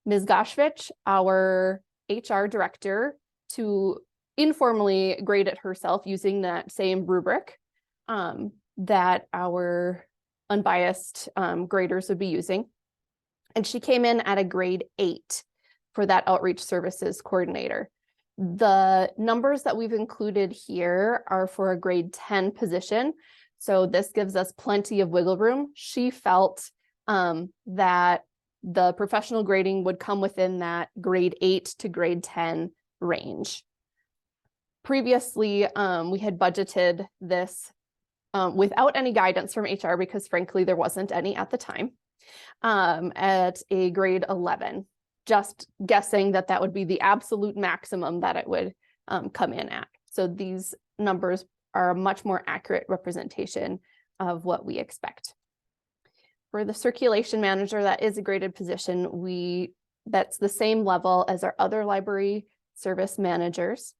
Ms. Goshvich, our HR director, to informally grade it herself using that same rubric that our unbiased graders would be using. And she came in at a grade 8 for that outreach services coordinator. The numbers that we've included here are for a grade 10 position. So this gives us plenty of wiggle room. She felt that the professional grading would come within that grade 8 to grade 10 range. Previously, we had budgeted this without any guidance from HR because frankly, there wasn't any at the time, at a grade 11. Just guessing that that would be the absolute maximum that it would come in at. So these numbers are a much more accurate representation of what we expect. For the circulation manager, that is a graded position. That's the same level as our other library service managers.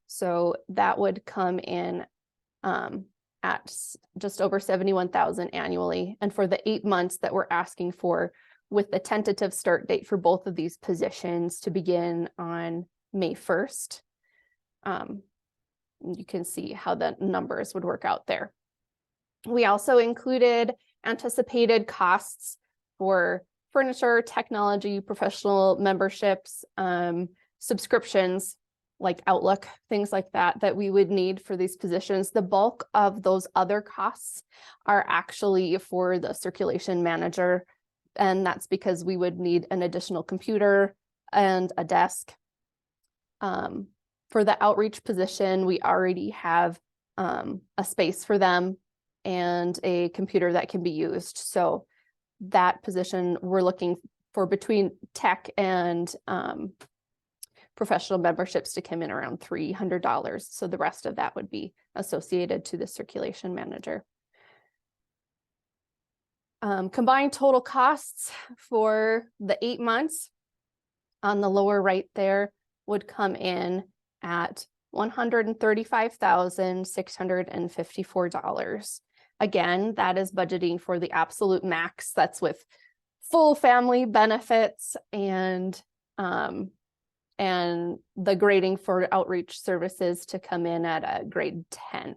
So that would come in at just over 71,000 annually. And for the 8 months that we're asking for, with the tentative start date for both of these positions to begin on May 1st. You can see how the numbers would work out there. We also included anticipated costs for furniture, technology, professional memberships, subscriptions like Outlook, things like that, that we would need for these positions. The bulk of those other costs are actually for the circulation manager. And that's because we would need an additional computer and a desk. For the outreach position, we already have a space for them and a computer that can be used. So that position, we're looking for between tech and professional memberships to come in around $300. So the rest of that would be associated to the circulation manager. Combined total costs for the 8 months on the lower right there would come in at $135,654. Again, that is budgeting for the absolute max. That's with full family benefits and and the grading for outreach services to come in at a grade 10.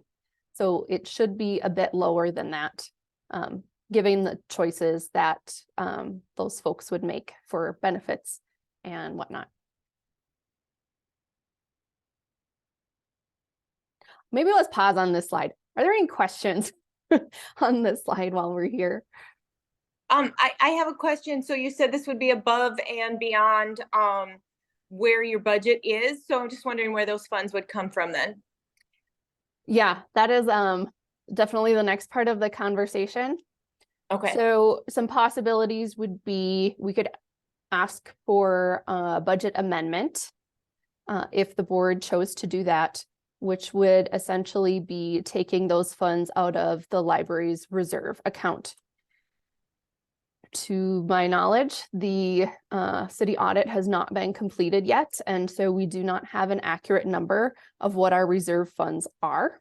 So it should be a bit lower than that, given the choices that those folks would make for benefits and whatnot. Maybe let's pause on this slide. Are there any questions on this slide while we're here?
I have a question. So you said this would be above and beyond where your budget is. So I'm just wondering where those funds would come from then.
Yeah, that is definitely the next part of the conversation.
Okay.
So some possibilities would be, we could ask for a budget amendment if the board chose to do that, which would essentially be taking those funds out of the library's reserve account. To my knowledge, the city audit has not been completed yet, and so we do not have an accurate number of what our reserve funds are.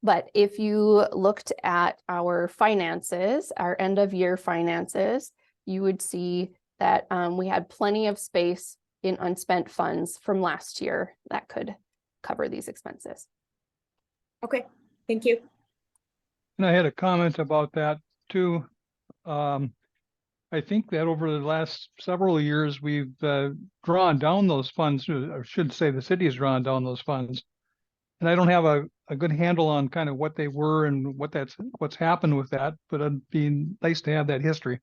But if you looked at our finances, our end of year finances, you would see that we had plenty of space in unspent funds from last year that could cover these expenses.
Okay, thank you.
And I had a comment about that too. I think that over the last several years, we've drawn down those funds, or should say the city has drawn down those funds. And I don't have a good handle on kind of what they were and what's happened with that, but it'd be nice to have that history.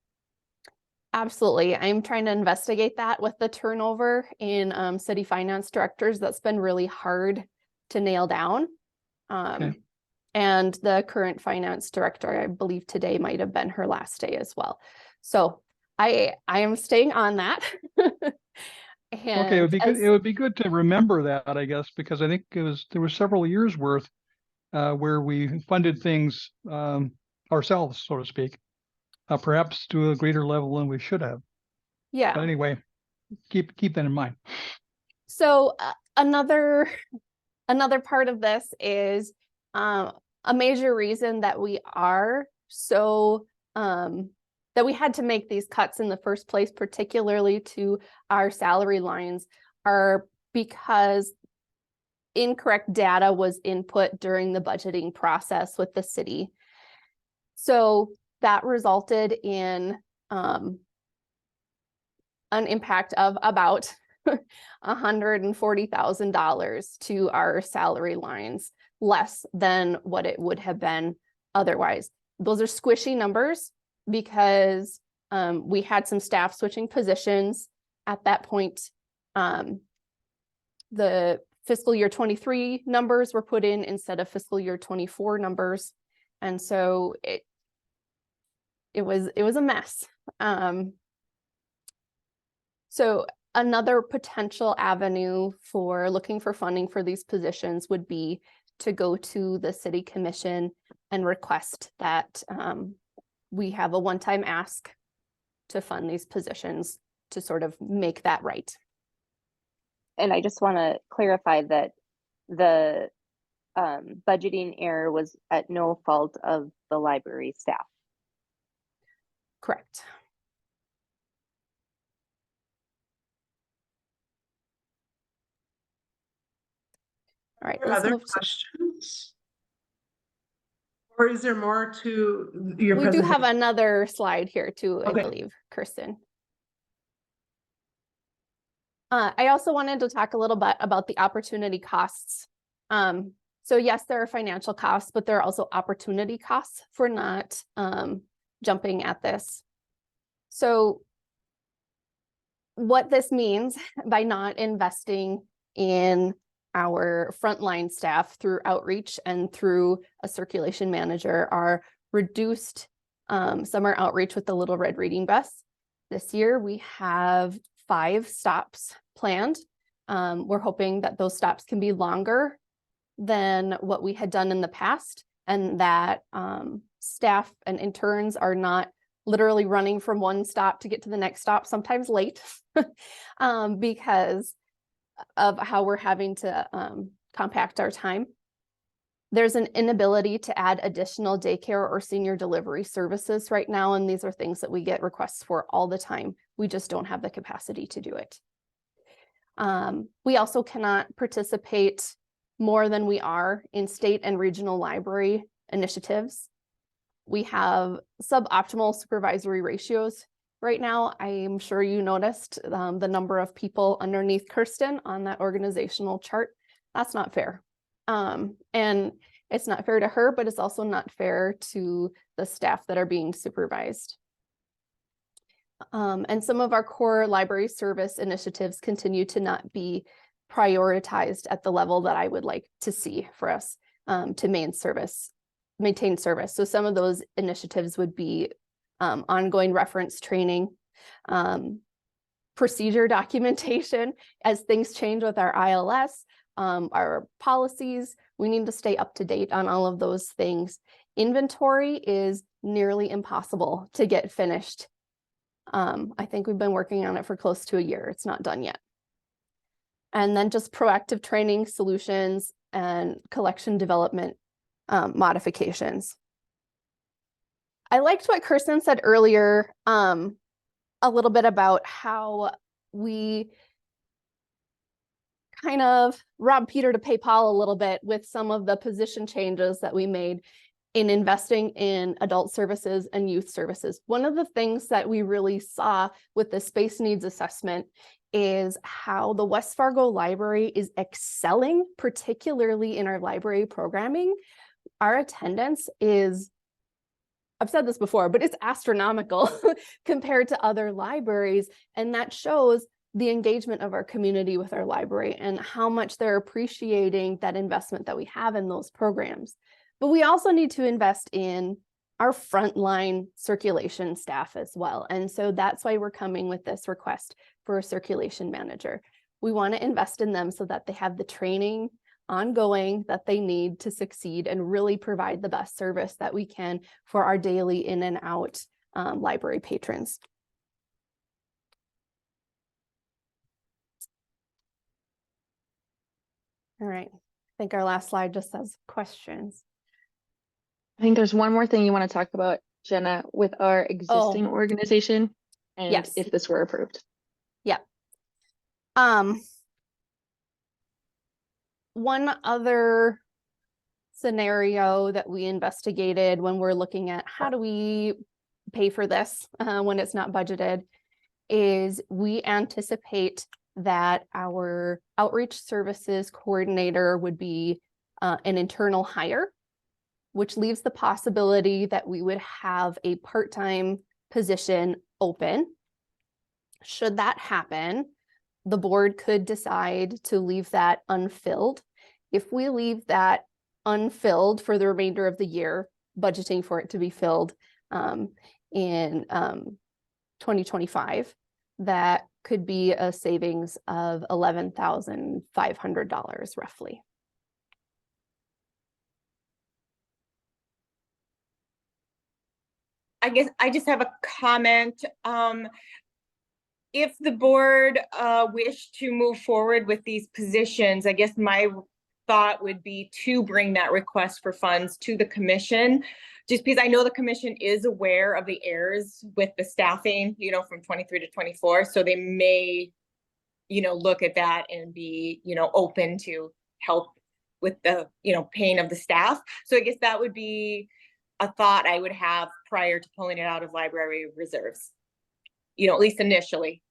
Absolutely. I'm trying to investigate that with the turnover in city finance directors. That's been really hard to nail down.
Okay.
And the current finance director, I believe today might have been her last day as well. So I am staying on that.
Okay, it would be good. It would be good to remember that, I guess, because I think there was several years worth where we funded things ourselves, so to speak, perhaps to a greater level than we should have.
Yeah.
But anyway, keep that in mind.
So another part of this is a major reason that we are so that we had to make these cuts in the first place, particularly to our salary lines, are because incorrect data was input during the budgeting process with the city. So that resulted in an impact of about $140,000 to our salary lines, less than what it would have been otherwise. Those are squishy numbers because we had some staff switching positions at that point. The fiscal year 23 numbers were put in instead of fiscal year 24 numbers. And so it was a mess. So another potential avenue for looking for funding for these positions would be to go to the city commission and request that we have a one-time ask to fund these positions to sort of make that right.
And I just want to clarify that the budgeting error was at no fault of the library staff.
Correct. All right, let's
Other
move to.
questions? Or is there more to your
We do
presentation?
have another slide here too, I
Okay.
believe, Kristen. I also wanted to talk a little bit about the opportunity costs. So yes, there are financial costs, but there are also opportunity costs for not jumping at this. So what this means by not investing in our frontline staff through outreach and through a circulation manager are reduced summer outreach with the Little Red Reading Bus. This year we have 5 stops planned. We're hoping that those stops can be longer than what we had done in the past, and that staff and interns are not literally running from one stop to get to the next stop, sometimes late, because of how we're having to compact our time. There's an inability to add additional daycare or senior delivery services right now, and these are things that we get requests for all the time. We just don't have the capacity to do it. We also cannot participate more than we are in state and regional library initiatives. We have suboptimal supervisory ratios right now. I'm sure you noticed the number of people underneath Kirsten on that organizational chart. That's not fair. And it's not fair to her, but it's also not fair to the staff that are being supervised. And some of our core library service initiatives continue to not be prioritized at the level that I would like to see for us to maintain service. So some of those initiatives would be ongoing reference training, procedure documentation as things change with our ILS, our policies. We need to stay up to date on all of those things. Inventory is nearly impossible to get finished. I think we've been working on it for close to a year. It's not done yet. And then just proactive training solutions and collection development modifications. I liked what Kirsten said earlier, a little bit about how we kind of robbed Peter to pay Paul a little bit with some of the position changes that we made in investing in adult services and youth services. One of the things that we really saw with the space needs assessment is how the West Fargo Library is excelling, particularly in our library programming. Our attendance is, I've said this before, but it's astronomical compared to other libraries. And that shows the engagement of our community with our library and how much they're appreciating that investment that we have in those programs. But we also need to invest in our frontline circulation staff as well. And so that's why we're coming with this request for a circulation manager. We want to invest in them so that they have the training ongoing that they need to succeed and really provide the best service that we can for our daily in and out library patrons. All right, I think our last slide just says questions.
I think there's one more thing you want to talk about, Jenna, with our existing organization and
Yes.
if this were approved.
Yeah. One other scenario that we investigated when we're looking at how do we pay for this when it's not budgeted is we anticipate that our outreach services coordinator would be an internal hire, which leaves the possibility that we would have a part-time position open. Should that happen, the board could decide to leave that unfilled. If we leave that unfilled for the remainder of the year, budgeting for it to be filled in 2025, that could be a savings of $11,500 roughly.
I guess I just have a comment. If the board wished to move forward with these positions, I guess my thought would be to bring that request for funds to the commission, just because I know the commission is aware of the errors with the staffing, you know, from 23 to 24. So they may, you know, look at that and be, you know, open to help with the, you know, paying of the staff. So I guess that would be a thought I would have prior to pulling it out of library reserves, you know, at least initially.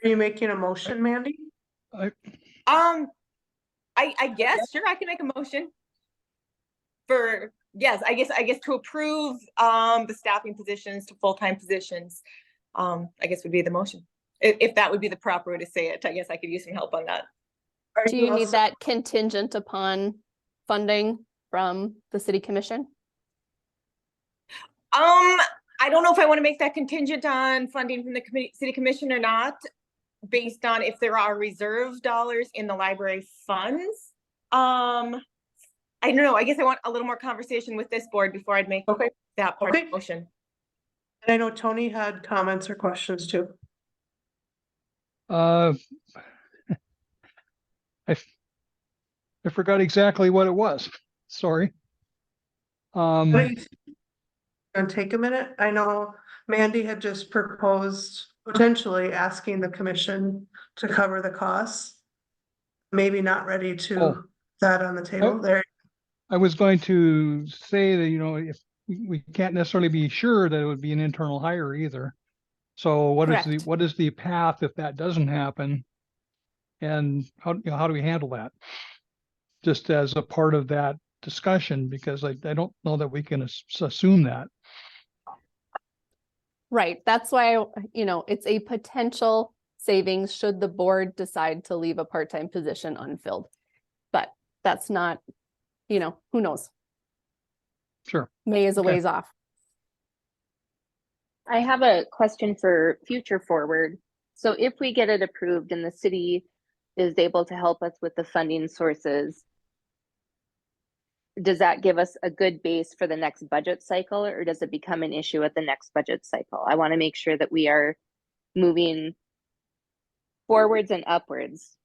Are you making a motion, Mandy?
I guess, sure, I can make a motion for, yes, I guess to approve the staffing positions to full-time positions, I guess would be the motion. If that would be the proper way to say it, I guess I could use some help on that.
Do you need that contingent upon funding from the city commission?
I don't know if I want to make that contingent on funding from the city commission or not, based on if there are reserve dollars in the library funds. I don't know. I guess I want a little more conversation with this board before I'd make that part of the motion.
And I know Tony had comments or questions too.
I forgot exactly what it was. Sorry.
Gonna take a minute. I know Mandy had just proposed potentially asking the commission to cover the costs. Maybe not ready to
Oh.
that on the table there.
I was going to say that, you know, if we can't necessarily be sure that it would be an internal hire either. So
Correct.
what is the path if that doesn't happen? And how, you know, how do we handle that? Just as a part of that discussion, because I don't know that we can assume that.
Right, that's why, you know, it's a potential savings should the board decide to leave a part-time position unfilled. But that's not, you know, who knows?
Sure.
May is a
Okay.
ways off.
I have a question for future forward. So if we get it approved and the city is able to help us with the funding sources, does that give us a good base for the next budget cycle, or does it become an issue at the next budget cycle? I want to make sure that we are moving forwards and upwards.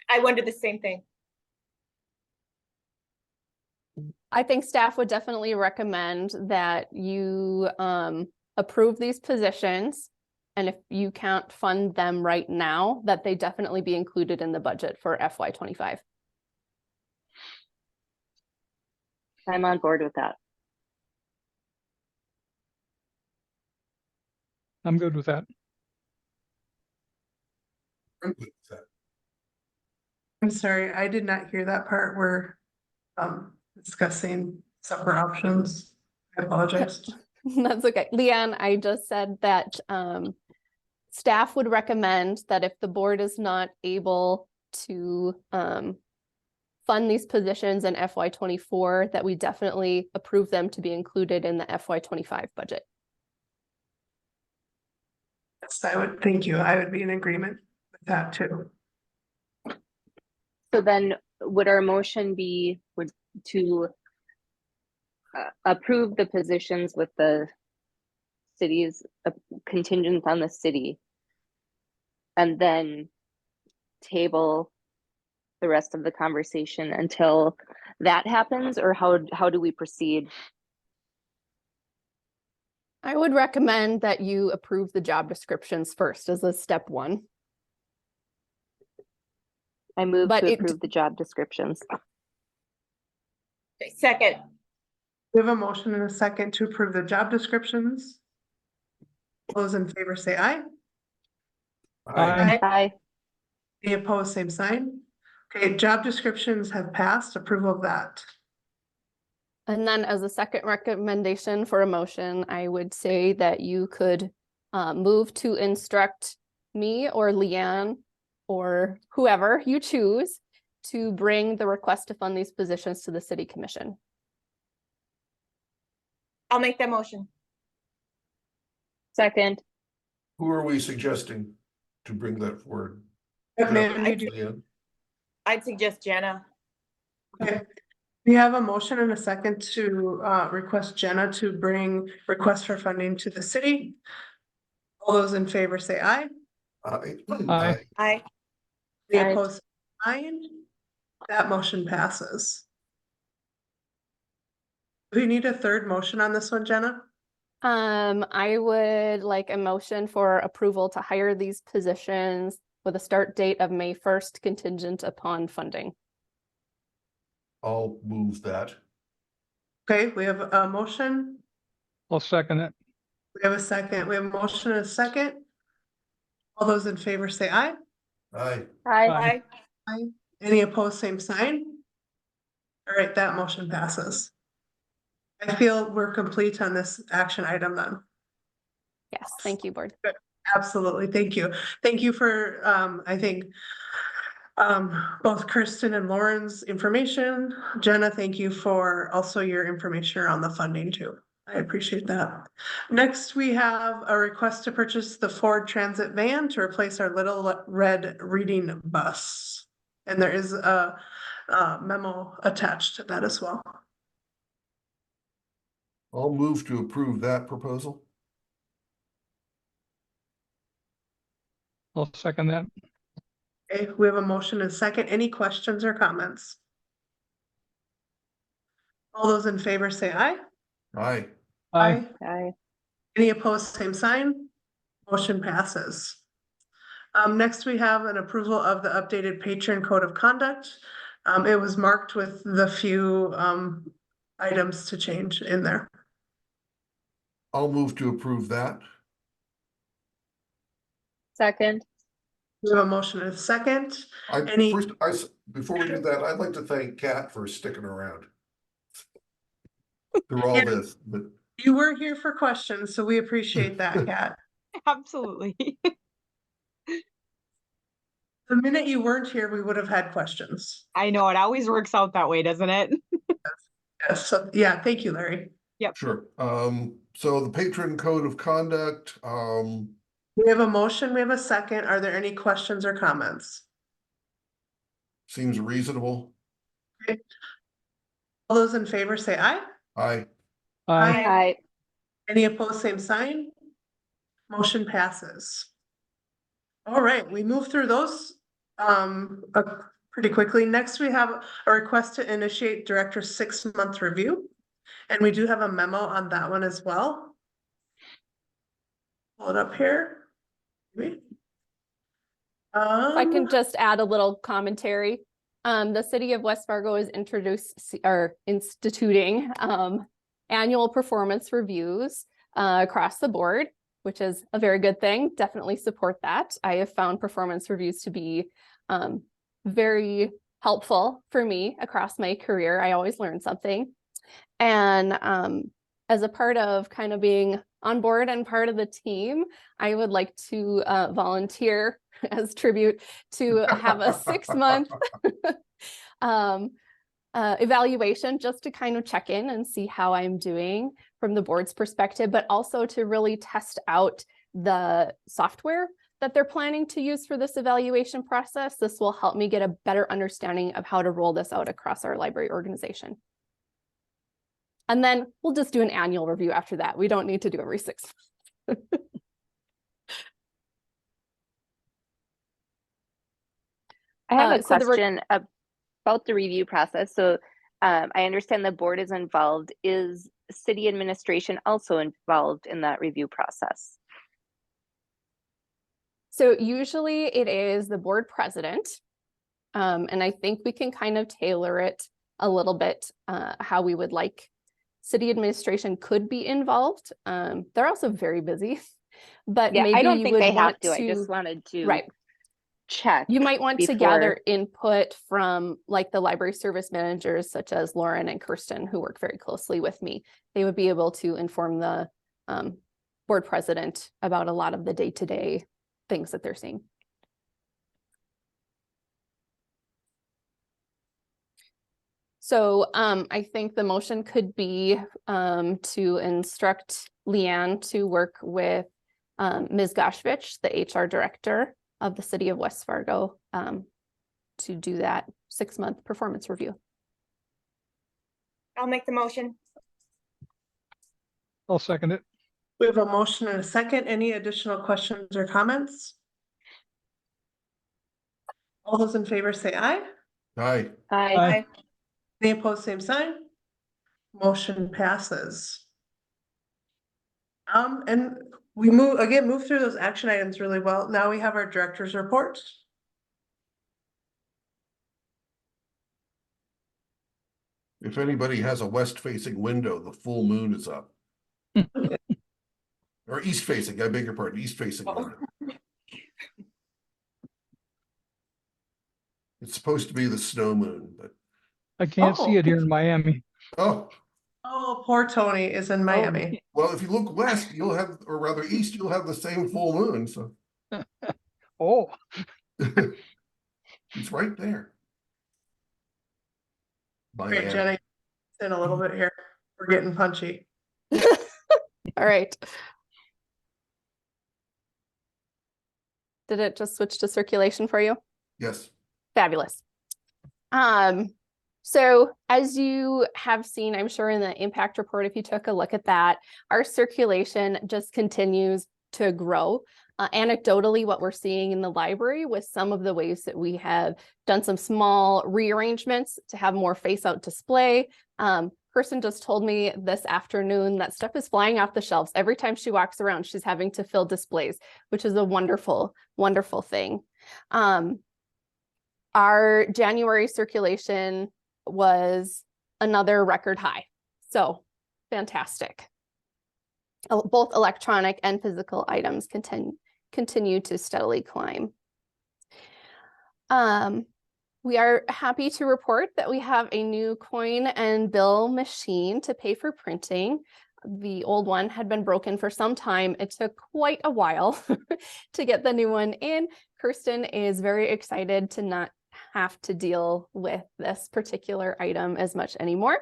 I wondered the same thing.
I think staff would definitely recommend that you approve these positions. And if you can't fund them right now, that they definitely be included in the budget for FY25.
I'm on board with that.
I'm good with that.
I'm good with that.
I'm sorry, I did not hear that part. We're discussing separate options. I apologize.
That's okay. Leanne, I just said that staff would recommend that if the board is not able to fund these positions in FY24, that we definitely approve them to be included in the FY25 budget.
Yes, I would, thank you. I would be in agreement with that too.
So then would our motion be to approve the positions with the city's contingent on the city, and then table the rest of the conversation until that happens, or how do we proceed?
I would recommend that you approve the job descriptions first as a step one.
I move
But
to
it-
approve the job descriptions.
Okay, second.
We have a motion and a second to approve the job descriptions. Those in favor say aye.
Aye.
Aye.
Any opposed, same sign. Okay, job descriptions have passed. Approval of that.
And then as a second recommendation for a motion, I would say that you could move to instruct me or Leanne or whoever you choose to bring the request to fund these positions to the city commission.
I'll make that motion.
Second.
Who are we suggesting to bring that forward?
Ma'am, you do-
Leanne?
I'd suggest Jenna.
Okay. We have a motion and a second to request Jenna to bring request for funding to the city. All those in favor say aye.
Aye.
Aye.
Aye.
Any
Aye.
opposed? Aye. That motion passes. Do we need a third motion on this one, Jenna?
I would like a motion for approval to hire these positions with a start date of May 1st contingent upon funding.
I'll move that.
Okay, we have a motion.
I'll second it.
We have a second. We have a motion and a second. All those in favor say aye.
Aye.
Aye.
Aye.
Aye. Any opposed, same sign. All right, that motion passes. I feel we're complete on this action item then.
Yes, thank you, board.
Absolutely, thank you. Thank you for, I think, both Kristen and Lauren's information. Jenna, thank you for also your information around the funding too. I appreciate that. Next, we have a request to purchase the Ford Transit van to replace our little red reading bus. And there is a memo attached to that as well.
I'll move to approve that proposal.
I'll second that.
Okay, we have a motion and a second. Any questions or comments? All those in favor say aye.
Aye.
Aye.
Aye.
Any opposed, same sign. Motion passes. Next, we have an approval of the updated patron code of conduct. It was marked with the few items to change in there.
I'll move to approve that.
Second.
We have a motion and a second.
Before we do that, I'd like to thank Kat for sticking around through all
Yeah.
this, but
You were here for questions, so we appreciate that, Kat.
Absolutely.
The minute you weren't here, we would have had questions.
I know it always works out that way, doesn't it?
Yes, so, yeah, thank you, Larry.
sure. So the patron code of conduct,
We have a motion, we have a second. Are there any questions or comments?
seems reasonable.
All those in favor say aye.
Aye.
Aye.
Any opposed, same sign. Motion passes. All right, we move through those pretty quickly. Next, we have a request to initiate director's 6-month review. And we do have a memo on that one as well. Pull it up here.
If I can just add a little commentary. The city of West Fargo is instituting annual performance reviews across the board, which is a very good thing. Definitely support that. I have found performance reviews to be very helpful for me across my career. I always learn something. And as a part of kind of being on board and part of the team, I would like to volunteer as tribute to have a 6-month evaluation just to kind of check in and see how I'm doing from the board's perspective, but also to really test out the software that they're planning to use for this evaluation process. This will help me get a better understanding of how to roll this out across our library organization. And then we'll just do an annual review after that. We don't need to do every 6 months.
I have a
so the
question about the review process. So I understand the board is involved. Is city administration also involved in that review process?
So usually it is the board president. And I think we can kind of tailor it a little bit how we would like. City administration could be involved. They're also very busy, but
Yeah,
maybe
I don't
you
think
would
they have
want
to. I just wanted to
right.
check.
You might want to
before-
gather input from like the library service managers, such as Lauren and Kirsten, who work very closely with me. They would be able to inform the board president about a lot of the day-to-day things that they're seeing. So I think the motion could be to instruct Leanne to work with Ms. Goshvich, the HR director of the city of West Fargo, to do that 6-month performance review.
I'll make the motion.
I'll second it.
We have a motion and a second. Any additional questions or comments? All those in favor say aye.
Aye.
Aye.
Any opposed, same sign. Motion passes. And we move through those action items really well. Now we have our director's report.
If anybody has a west-facing window, the full moon is up. Or east-facing, I beg your pardon, east-facing window. It's supposed to be the snow moon, but,
I can't see it here in Miami.
oh,
Oh, poor Tony is in Miami.
well, if you look west, you'll have, or rather east, you'll have the same full moon, so
Oh,
it's right there.
Great,
Miami.
Jenny. In a little bit here. We're getting punchy.
All right. Did it just switch to circulation for you?
Yes,
Fabulous. So as you have seen, I'm sure in the impact report, if you took a look at that, our circulation just continues to grow. Anecdotally, what we're seeing in the library with some of the ways that we have done some small rearrangements to have more face out display, Kirsten just told me this afternoon that stuff is flying off the shelves. Every time she walks around, she's having to fill displays, which is a wonderful, wonderful thing. Our January circulation was another record high. So fantastic. Both electronic and physical items continue to steadily climb. We are happy to report that we have a new coin and bill machine to pay for printing. The old one had been broken for some time. It took quite a while to get the new one in. Kirsten is very excited to not have to deal with this particular item as much anymore.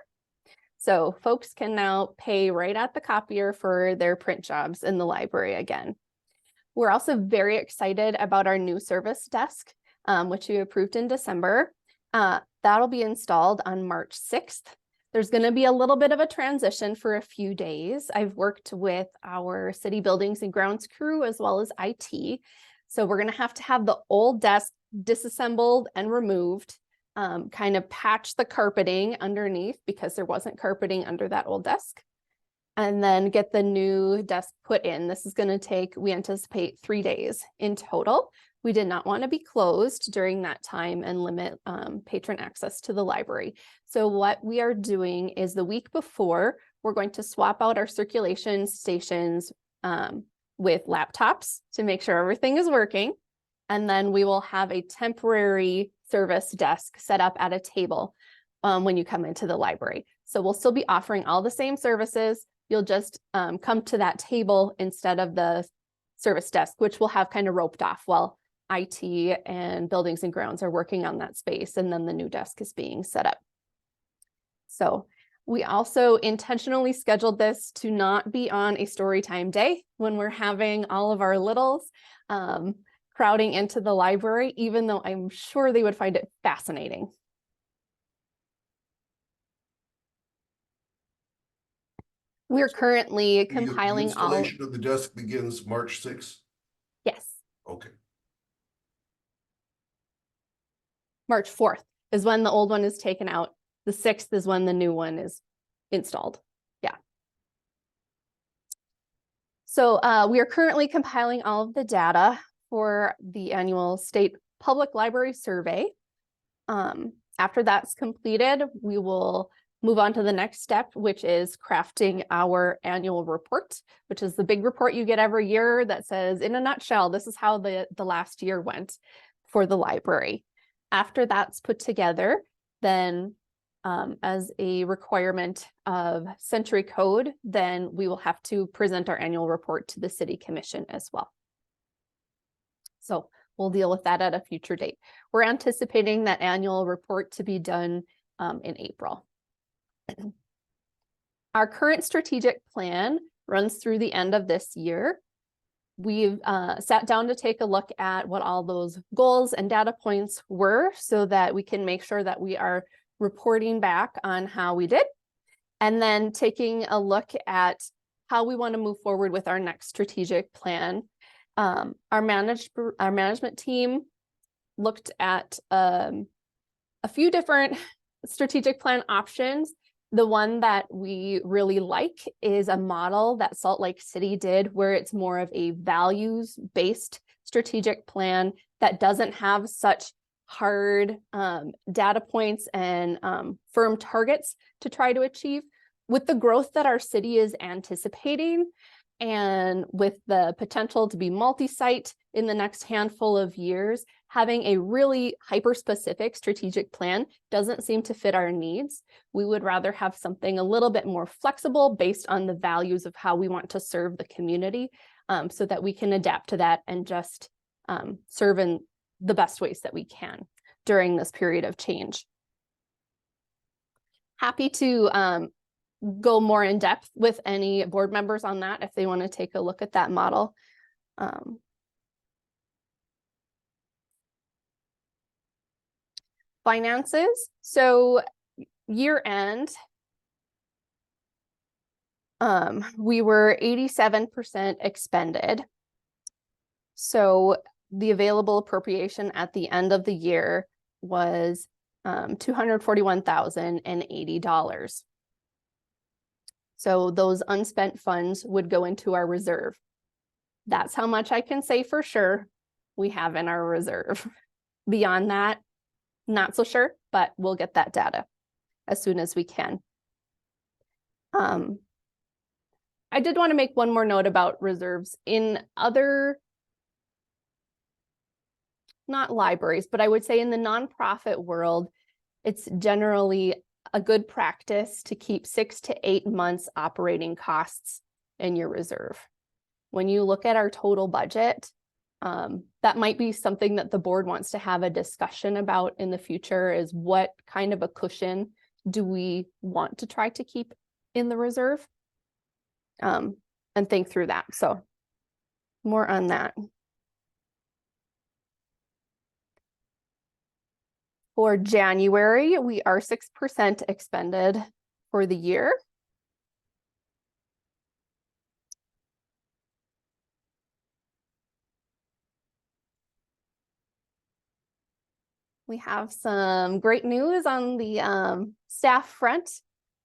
So folks can now pay right at the copier for their print jobs in the library again. We're also very excited about our new service desk, which we approved in December. That'll be installed on March 6th. There's going to be a little bit of a transition for a few days. I've worked with our city buildings and grounds crew as well as IT. So we're going to have the old desk disassembled and removed, kind of patch the carpeting underneath because there wasn't carpeting under that old desk, and then get the new desk put in. This is going to take, we anticipate, 3 days in total. We did not want to be closed during that time and limit patron access to the library. So what we are doing is the week before, we're going to swap out our circulation stations with laptops to make sure everything is working. And then we will have a temporary service desk set up at a table when you come into the library. So we'll still be offering all the same services. You'll just come to that table instead of the service desk, which we'll have kind of roped off while IT and buildings and grounds are working on that space. And then the new desk is being set up. So we also intentionally scheduled this to not be on a story time day when we're having all of our littles crowding into the library, even though I'm sure they would find it fascinating. We're currently compiling
The installation of the desk begins March 6th?
Yes.
Okay.
March 4th is when the old one is taken out. The 6th is when the new one is installed. Yeah. So we are currently compiling all of the data for the annual state public library survey. After that's completed, we will move on to the next step, which is crafting our annual report, which is the big report you get every year that says, in a nutshell, this is how the last year went for the library. After that's put together, then as a requirement of Century Code, then we will have to present our annual report to the City Commission as well. So we'll deal with that at a future date. We're anticipating that annual report to be done in April. Our current strategic plan runs through the end of this year. We've sat down to take a look at what all those goals and data points were so that we can make sure that we are reporting back on how we did, and then taking a look at how we want to move forward with our next strategic plan. Our management team looked at a few different strategic plan options. The one that we really like is a model that Salt Lake City did, where it's more of a values-based strategic plan that doesn't have such hard data points and firm targets to try to achieve. With the growth that our city is anticipating, and with the potential to be multi-site in the next handful of years, having a really hyper-specific strategic plan doesn't seem to fit our needs. We would rather have something a little bit more flexible based on the values of how we want to serve the community, so that we can adapt to that and just serve in the best ways that we can during this period of change. Happy to go more in depth with any board members on that if they want to take a look at that model. Finances. So year end, we were 87% expended. So the available appropriation at the end of the year was $241,080. So those unspent funds would go into our reserve. That's how much I can say for sure we have in our reserve. Beyond that, not so sure, but we'll get that data as soon as we can. I did want to make one more note about reserves in other, not libraries, but I would say in the nonprofit world, it's generally a good practice to keep 6 to 8 months operating costs in your reserve. When you look at our total budget, that might be something that the board wants to have a discussion about in the future, is what kind of a cushion do we want to try to keep in the reserve? And think through that. So more on that. For January, we are 6% expended for the year. We have some great news on the staff front.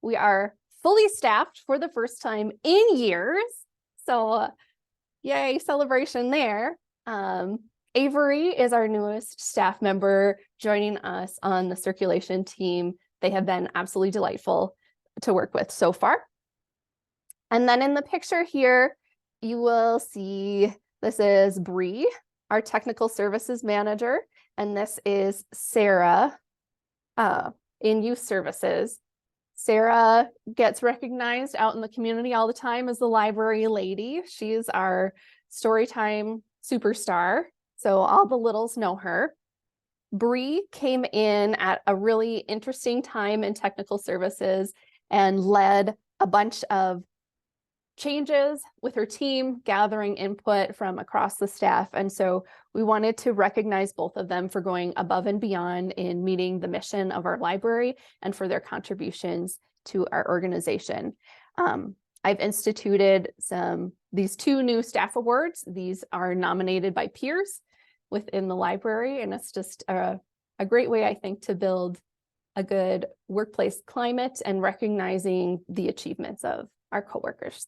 We are fully staffed for the first time in years. So yay, celebration there. Avery is our newest staff member joining us on the circulation team. They have been absolutely delightful to work with so far. And then in the picture here, you will see this is Bree, our technical services manager, and this is Sarah in youth services. Sarah gets recognized out in the community all the time as the library lady. She's our storytime superstar, so all the littles know her. Bree came in at a really interesting time in technical services and led a bunch of changes with her team, gathering input from across the staff. And so we wanted to recognize both of them for going above and beyond in meeting the mission of our library and for their contributions to our organization. I've instituted these 2 new staff awards. These are nominated by peers within the library, and it's just a great way, I think, to build a good workplace climate and recognizing the achievements of our coworkers.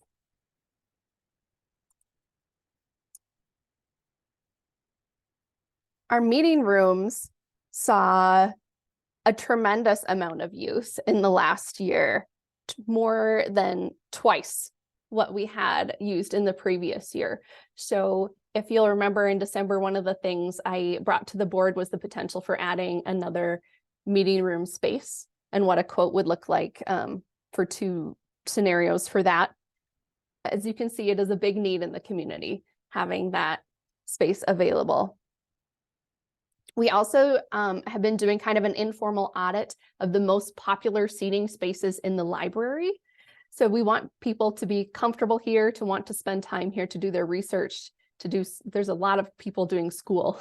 Our meeting rooms saw a tremendous amount of use in the last year, more than twice what we had used in the previous year. So if you'll remember in December, one of the things I brought to the board was the potential for adding another meeting room space and what a quote would look like for 2 scenarios for that. As you can see, it is a big need in the community, having that space available. We also have been doing kind of an informal audit of the most popular seating spaces in the library. So we want people to be comfortable here, to want to spend time here, to do their research, there's a lot of people doing school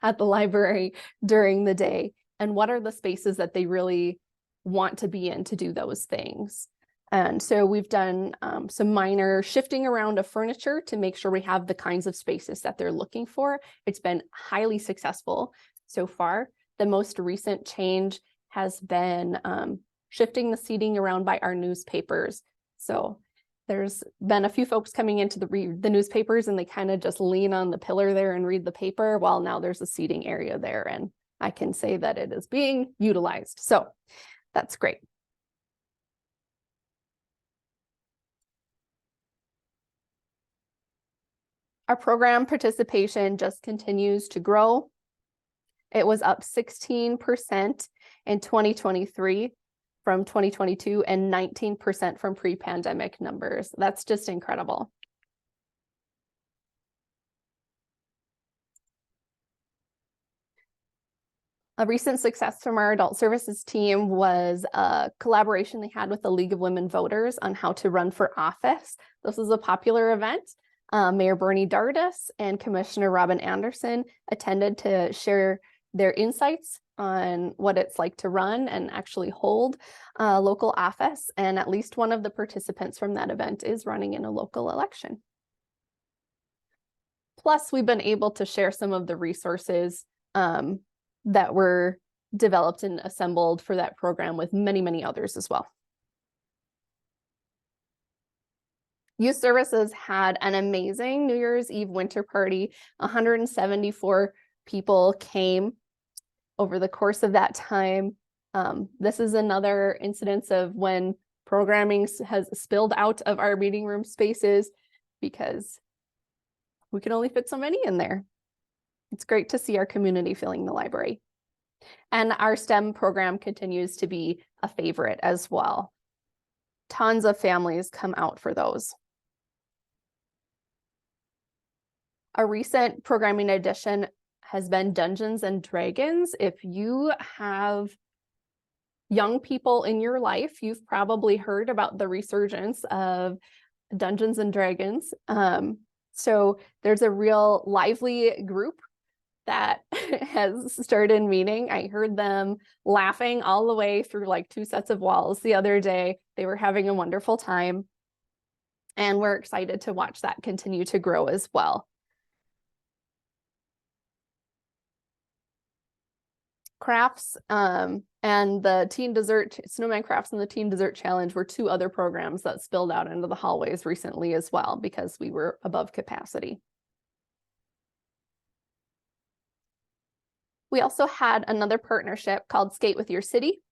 at the library during the day. And what are the spaces that they really want to be in to do those things? And so we've done some minor shifting around of furniture to make sure we have the kinds of spaces that they're looking for. It's been highly successful so far. The most recent change has been shifting the seating around by our newspapers. So there's been a few folks coming in to read the newspapers and they kind of just lean on the pillar there and read the paper, while now there's a seating area there, and I can say that it is being utilized. So that's great. Our program participation just continues to grow. It was up 16% in 2023 from 2022 and 19% from pre-pandemic numbers. That's just incredible. A recent success from our adult services team was a collaboration they had with the League of Women Voters on how to run for office. This was a popular event. Mayor Bernie Dardis and Commissioner Robin Anderson attended to share their insights on what it's like to run and actually hold a local office. And at least one of the participants from that event is running in a local election. Plus, we've been able to share some of the resources that were developed and assembled for that program with many, many others as well. Youth Services had an amazing New Year's Eve winter party. 174 people came over the course of that time. This is another incidence of when programming has spilled out of our meeting room spaces because we can only fit so many in there. It's great to see our community filling the library. And our STEM program continues to be a favorite as well. Tons of families come out for those. A recent programming addition has been Dungeons and Dragons. If you have young people in your life, you've probably heard about the resurgence of Dungeons and Dragons. So there's a real lively group that has started meeting. I heard them laughing all the way through like 2 sets of walls the other day. They were having a wonderful time. And we're excited to watch that continue to grow as well. Crafts and the Teen Dessert, Snowman Crafts and the Teen Dessert Challenge were 2 other programs that spilled out into the hallways recently as well because we were above capacity. We also had another partnership called Skate with Your City.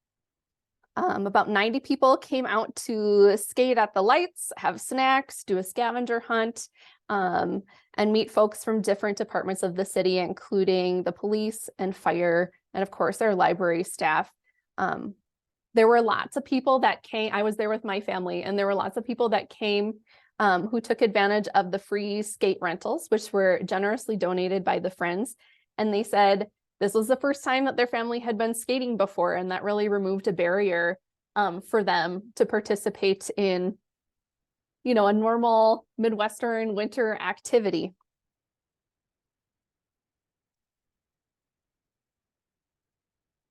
About 90 people came out to skate at the lights, have snacks, do a scavenger hunt, and meet folks from different departments of the city, including the police and fire, and of course, our library staff. There were lots of people that came. I was there with my family, and there were lots of people that came who took advantage of the free skate rentals, which were generously donated by the Friends. And they said, this was the first time that their family had been skating before, and that really removed a barrier for them to participate in, you know, a normal Midwestern winter activity.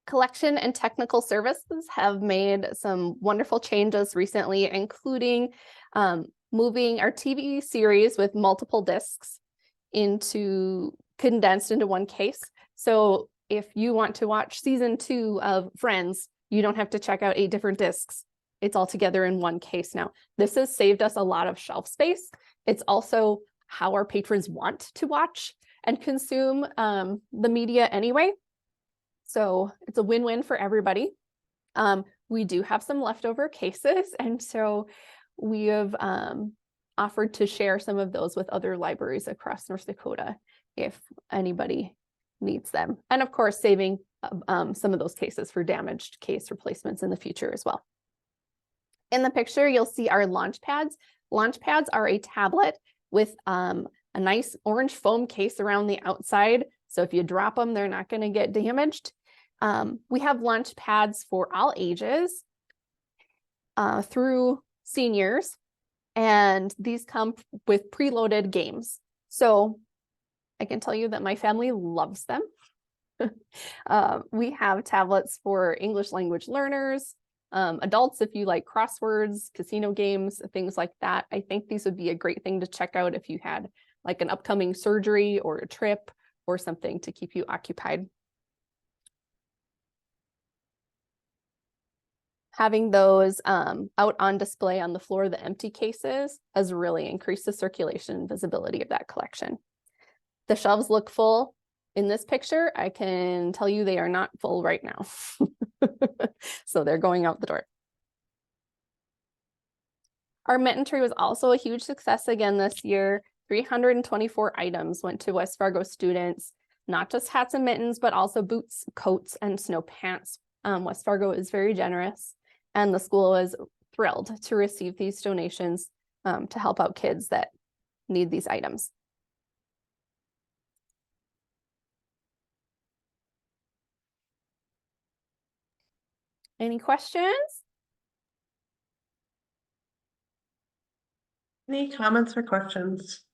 Collection and technical services have made some wonderful changes recently, including moving our TV series with multiple discs condensed into one case. So if you want to watch season 2 of Friends, you don't have to check out 8 different discs. It's all together in one case now. This has saved us a lot of shelf space. It's also how our patrons want to watch and consume the media anyway. So it's a win-win for everybody. We do have some leftover cases, and so we have offered to share some of those with other libraries across North Dakota if anybody needs them. And of course, saving some of those cases for damaged case replacements in the future as well. In the picture, you'll see our launch pads. Launch pads are a tablet with a nice orange foam case around the outside. So if you drop them, they're not going to get damaged. We have launch pads for all ages through seniors, and these come with preloaded games. So I can tell you that my family loves them. We have tablets for English language learners, adults if you like crosswords, casino games, things like that. I think these would be a great thing to check out if you had like an upcoming surgery or a trip or something to keep you occupied. Having those out on display on the floor, the empty cases, has really increased the circulation and visibility of that collection. The shelves look full. In this picture, I can tell you they are not full right now. So they're going out the door. Our mitten tree was also a huge success again this year. 324 items went to West Fargo students, not just hats and mittens, but also boots, coats, and snow pants. West Fargo is very generous, and the school was thrilled to receive these donations to help out kids that need these items. Any questions?
Any comments or questions?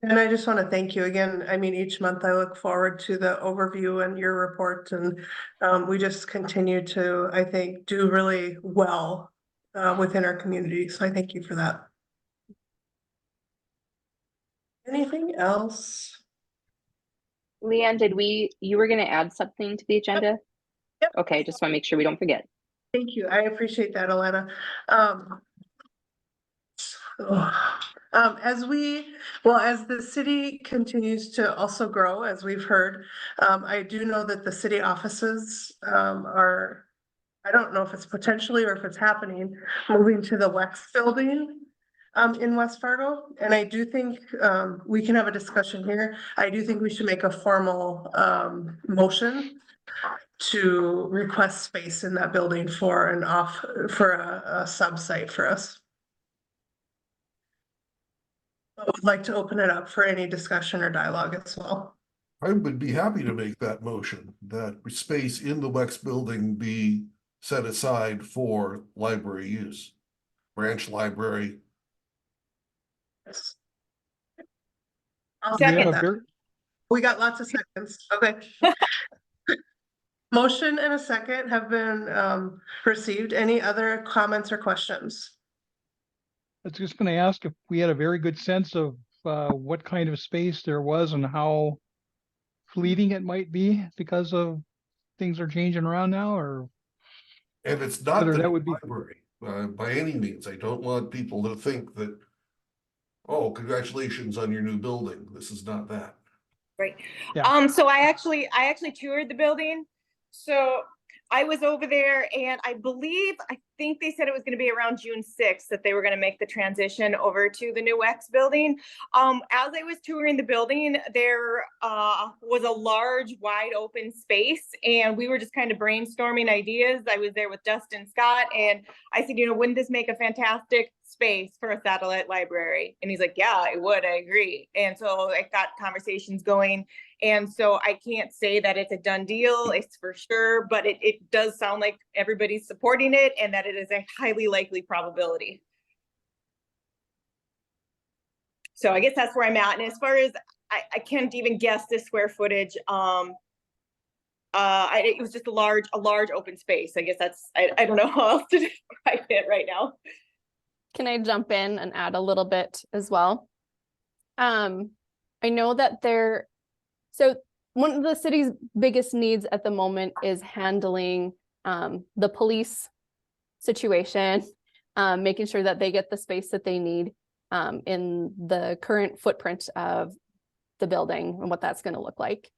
And I just want to thank you again. I mean, each month I look forward to the overview and your report, and we just continue to, I think, do really well within our community. So I thank you for that. Anything else?
Leanne, you were going to add something to the agenda?
Yep.
Okay, just want to make sure we don't forget.
Thank you. I appreciate that, Alana. As the city continues to also grow, as we've heard, I do know that the city offices, are, I don't know if it's potentially or if it's happening, moving to the Wex building, in West Fargo. And I do think, we can have a discussion here. I do think we should make a formal, motion to request space in that building for a sub-site for us. I would like to open it up for any discussion or dialogue as well.
I would be happy to make that motion, that space in the Wex building be set aside for library use. Branch library.
Yes. I'll
Second.
second that. We got lots of seconds. Okay. Motion and a second have been received. Any other comments or questions?
I was just gonna ask if we had a very good sense of what kind of space there was and how fleeting it might be because of things are changing around now, or
And it's not
whether
the
that would be.
library, by any means. I don't want people to think that, oh, congratulations on your new building. This is not that.
Right.
Yeah.
So I actually toured the building. So I was over there and I think they said it was going to be around June 6th that they were going to make the transition over to the new X building. As I was touring the building, there was a large, wide open space and we were just kind of brainstorming ideas. I was there with Dustin Scott and I said, wouldn't this make a fantastic space for a satellite library? And he's like, yeah, it would. I agree. And so I got conversations going. And so I can't say that it's a done deal, it's for sure, but it does sound like everybody's supporting it and that it is a highly likely probability. So I guess that's where I'm at. And as far as I can't even guess the square footage, it was just a large open space. I guess that's, I don't know how else to describe it right now.
Can I jump in and add a little bit as well? I know that so one of the city's biggest needs at the moment is handling the police situation, making sure that they get the space that they need in the current footprint of the building and what that's going to look like.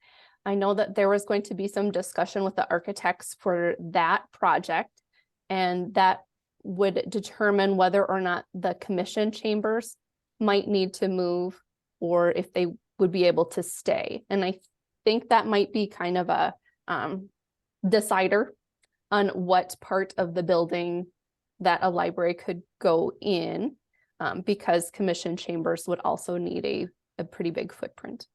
I know that there was going to be some discussion with the architects for that project, and that would determine whether or not the commission chambers might need to move or if they would be able to stay. And I think that might be kind of a decider on what part of the building that a library could go in, because commission chambers would also need a pretty big footprint.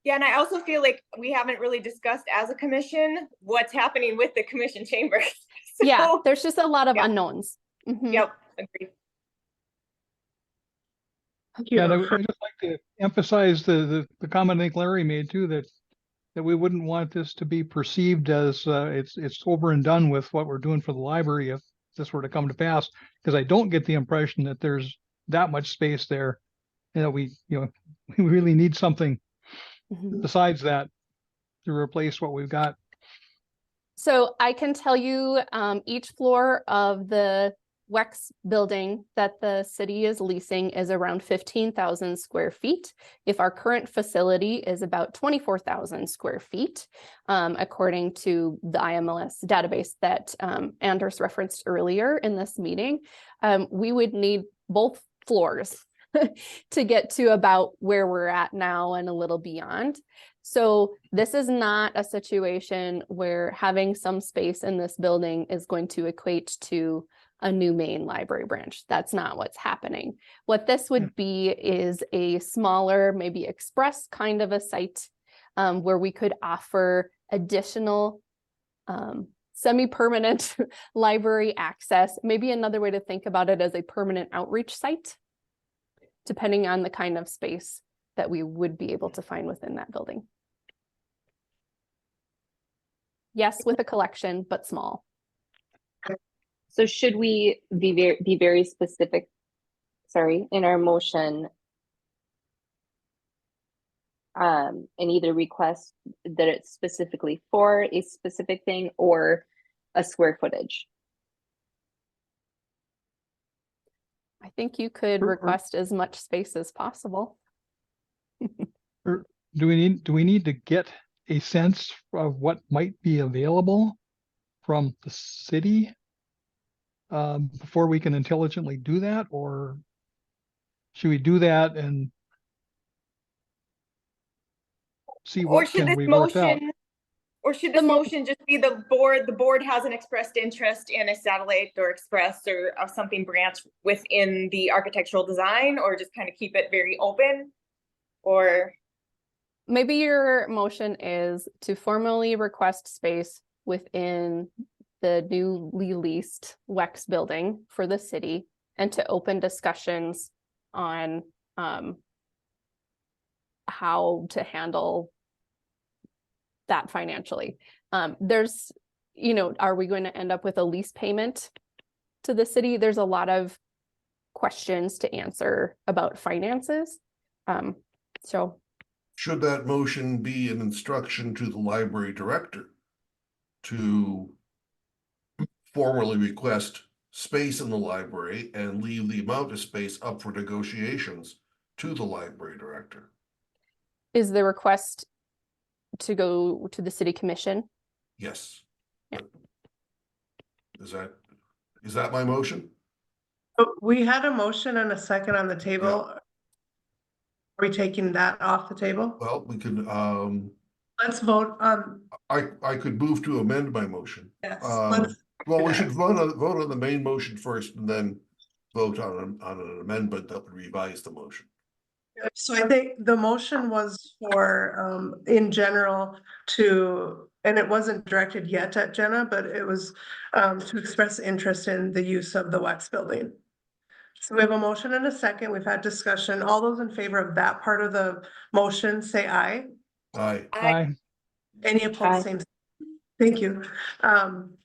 Yeah, and I also feel like we haven't really discussed as a commission what's happening with the commission chambers. So,
yeah, there's just a lot of
yeah.
unknowns. Mhm.
Yep, agreed.
Yeah, and I'd just like to emphasize the comment I think Larry made too, that we wouldn't want this to be perceived as it's over and done with what we're doing for the library if this were to come to pass, because I don't get the impression that there's that much space there, and that we really need something besides that to replace what we've got.
So I can tell you each floor of the Wex building that the city is leasing is around 15,000 square feet. If our current facility is about 24,000 square feet, according to the IMLS database that Anders referenced earlier in this meeting, we would need both floors to get to about where we're at now and a little beyond. So this is not a situation where having some space in this building is going to equate to a new main library branch. That's not what's happening. What this would be is a smaller, maybe express kind of a site where we could offer additional semi-permanent library access. Maybe another way to think about it as a permanent outreach site, depending on the kind of space that we would be able to find within that building. Yes, with a collection, but small.
So should we be very specific, sorry, in our motion, and either request that it's specifically for a specific thing or a square footage?
I think you could
Or-
request as much space as possible.
Do we need to get a sense of what might be available from the city? Before we can intelligently do that, or should we do that and see
Or
what
should
can
this
we work out?
motion, or should this motion just be the board hasn't expressed interest in a satellite or express or of something branch within the architectural design, or just kind of keep it very open? Or,
Maybe your motion is to formally request space within the newly leased Wex building for the city and to open discussions on how to handle that financially. There's, are we going to end up with a lease payment to the city? There's a lot of questions to answer about finances. So
Should that motion be an instruction to the library director to formally request space in the library and leave the amount of space up for negotiations to the library director?
is the request to go to the city commission?
Yes.
Yeah.
Is that my motion?
We had a motion and a second on the table. Are we taking that off the table?
Well, we could,
Let's vote on,
I could move to amend my motion.
yes,
Well, we should vote on the main motion first and then vote on an amendment that would revise the motion.
so I think the motion was for, in general and it wasn't directed yet at Jenna, but it was, to express interest in the use of the Wex building. So we have a motion and a second. We've had discussion. All those in favor of that part of the motion, say aye.
Aye.
Aye.
Any opposed, same. Thank you.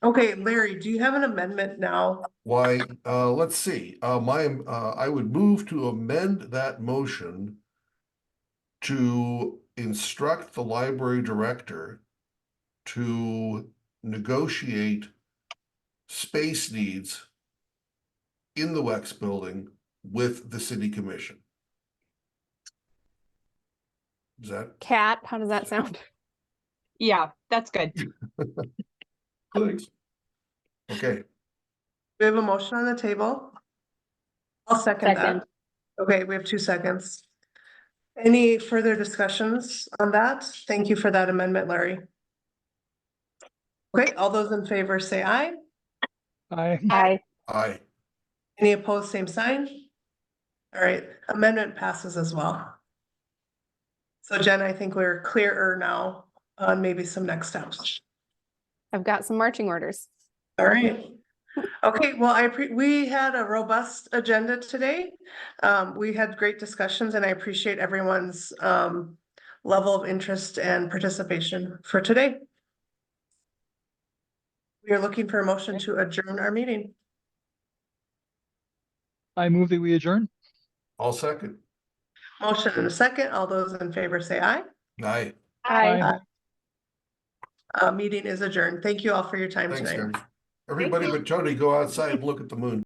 Okay, Larry, do you have an amendment now?
Why, let's see, I would move to amend that motion to instruct the library director to negotiate space needs in the Wex building with the city commission. Is that?
Kat, how does that sound?
yeah, that's good.
Thanks. Okay,
We have a motion on the table. I'll second that.
Second.
Okay, we have 2 seconds. Any further discussions on that? Thank you for that amendment, Larry. Okay, all those in favor say aye.
Aye.
Aye.
aye.
Any opposed, same sign? All right, amendment passes as well. So Jen, I think we're clearer now on maybe some next steps.
I've got some marching orders.
All right. Okay, well, we had a robust agenda today. We had great discussions and I appreciate everyone's level of interest and participation for today. We are looking for a motion to adjourn our meeting.
I move that we adjourn.
I'll second.
Motion and a second. All those in favor say aye.
Aye.
Aye.
Meeting is adjourned. Thank you all for your time
Thanks,
tonight.
guys. Everybody but Tony, go outside and look at the moon.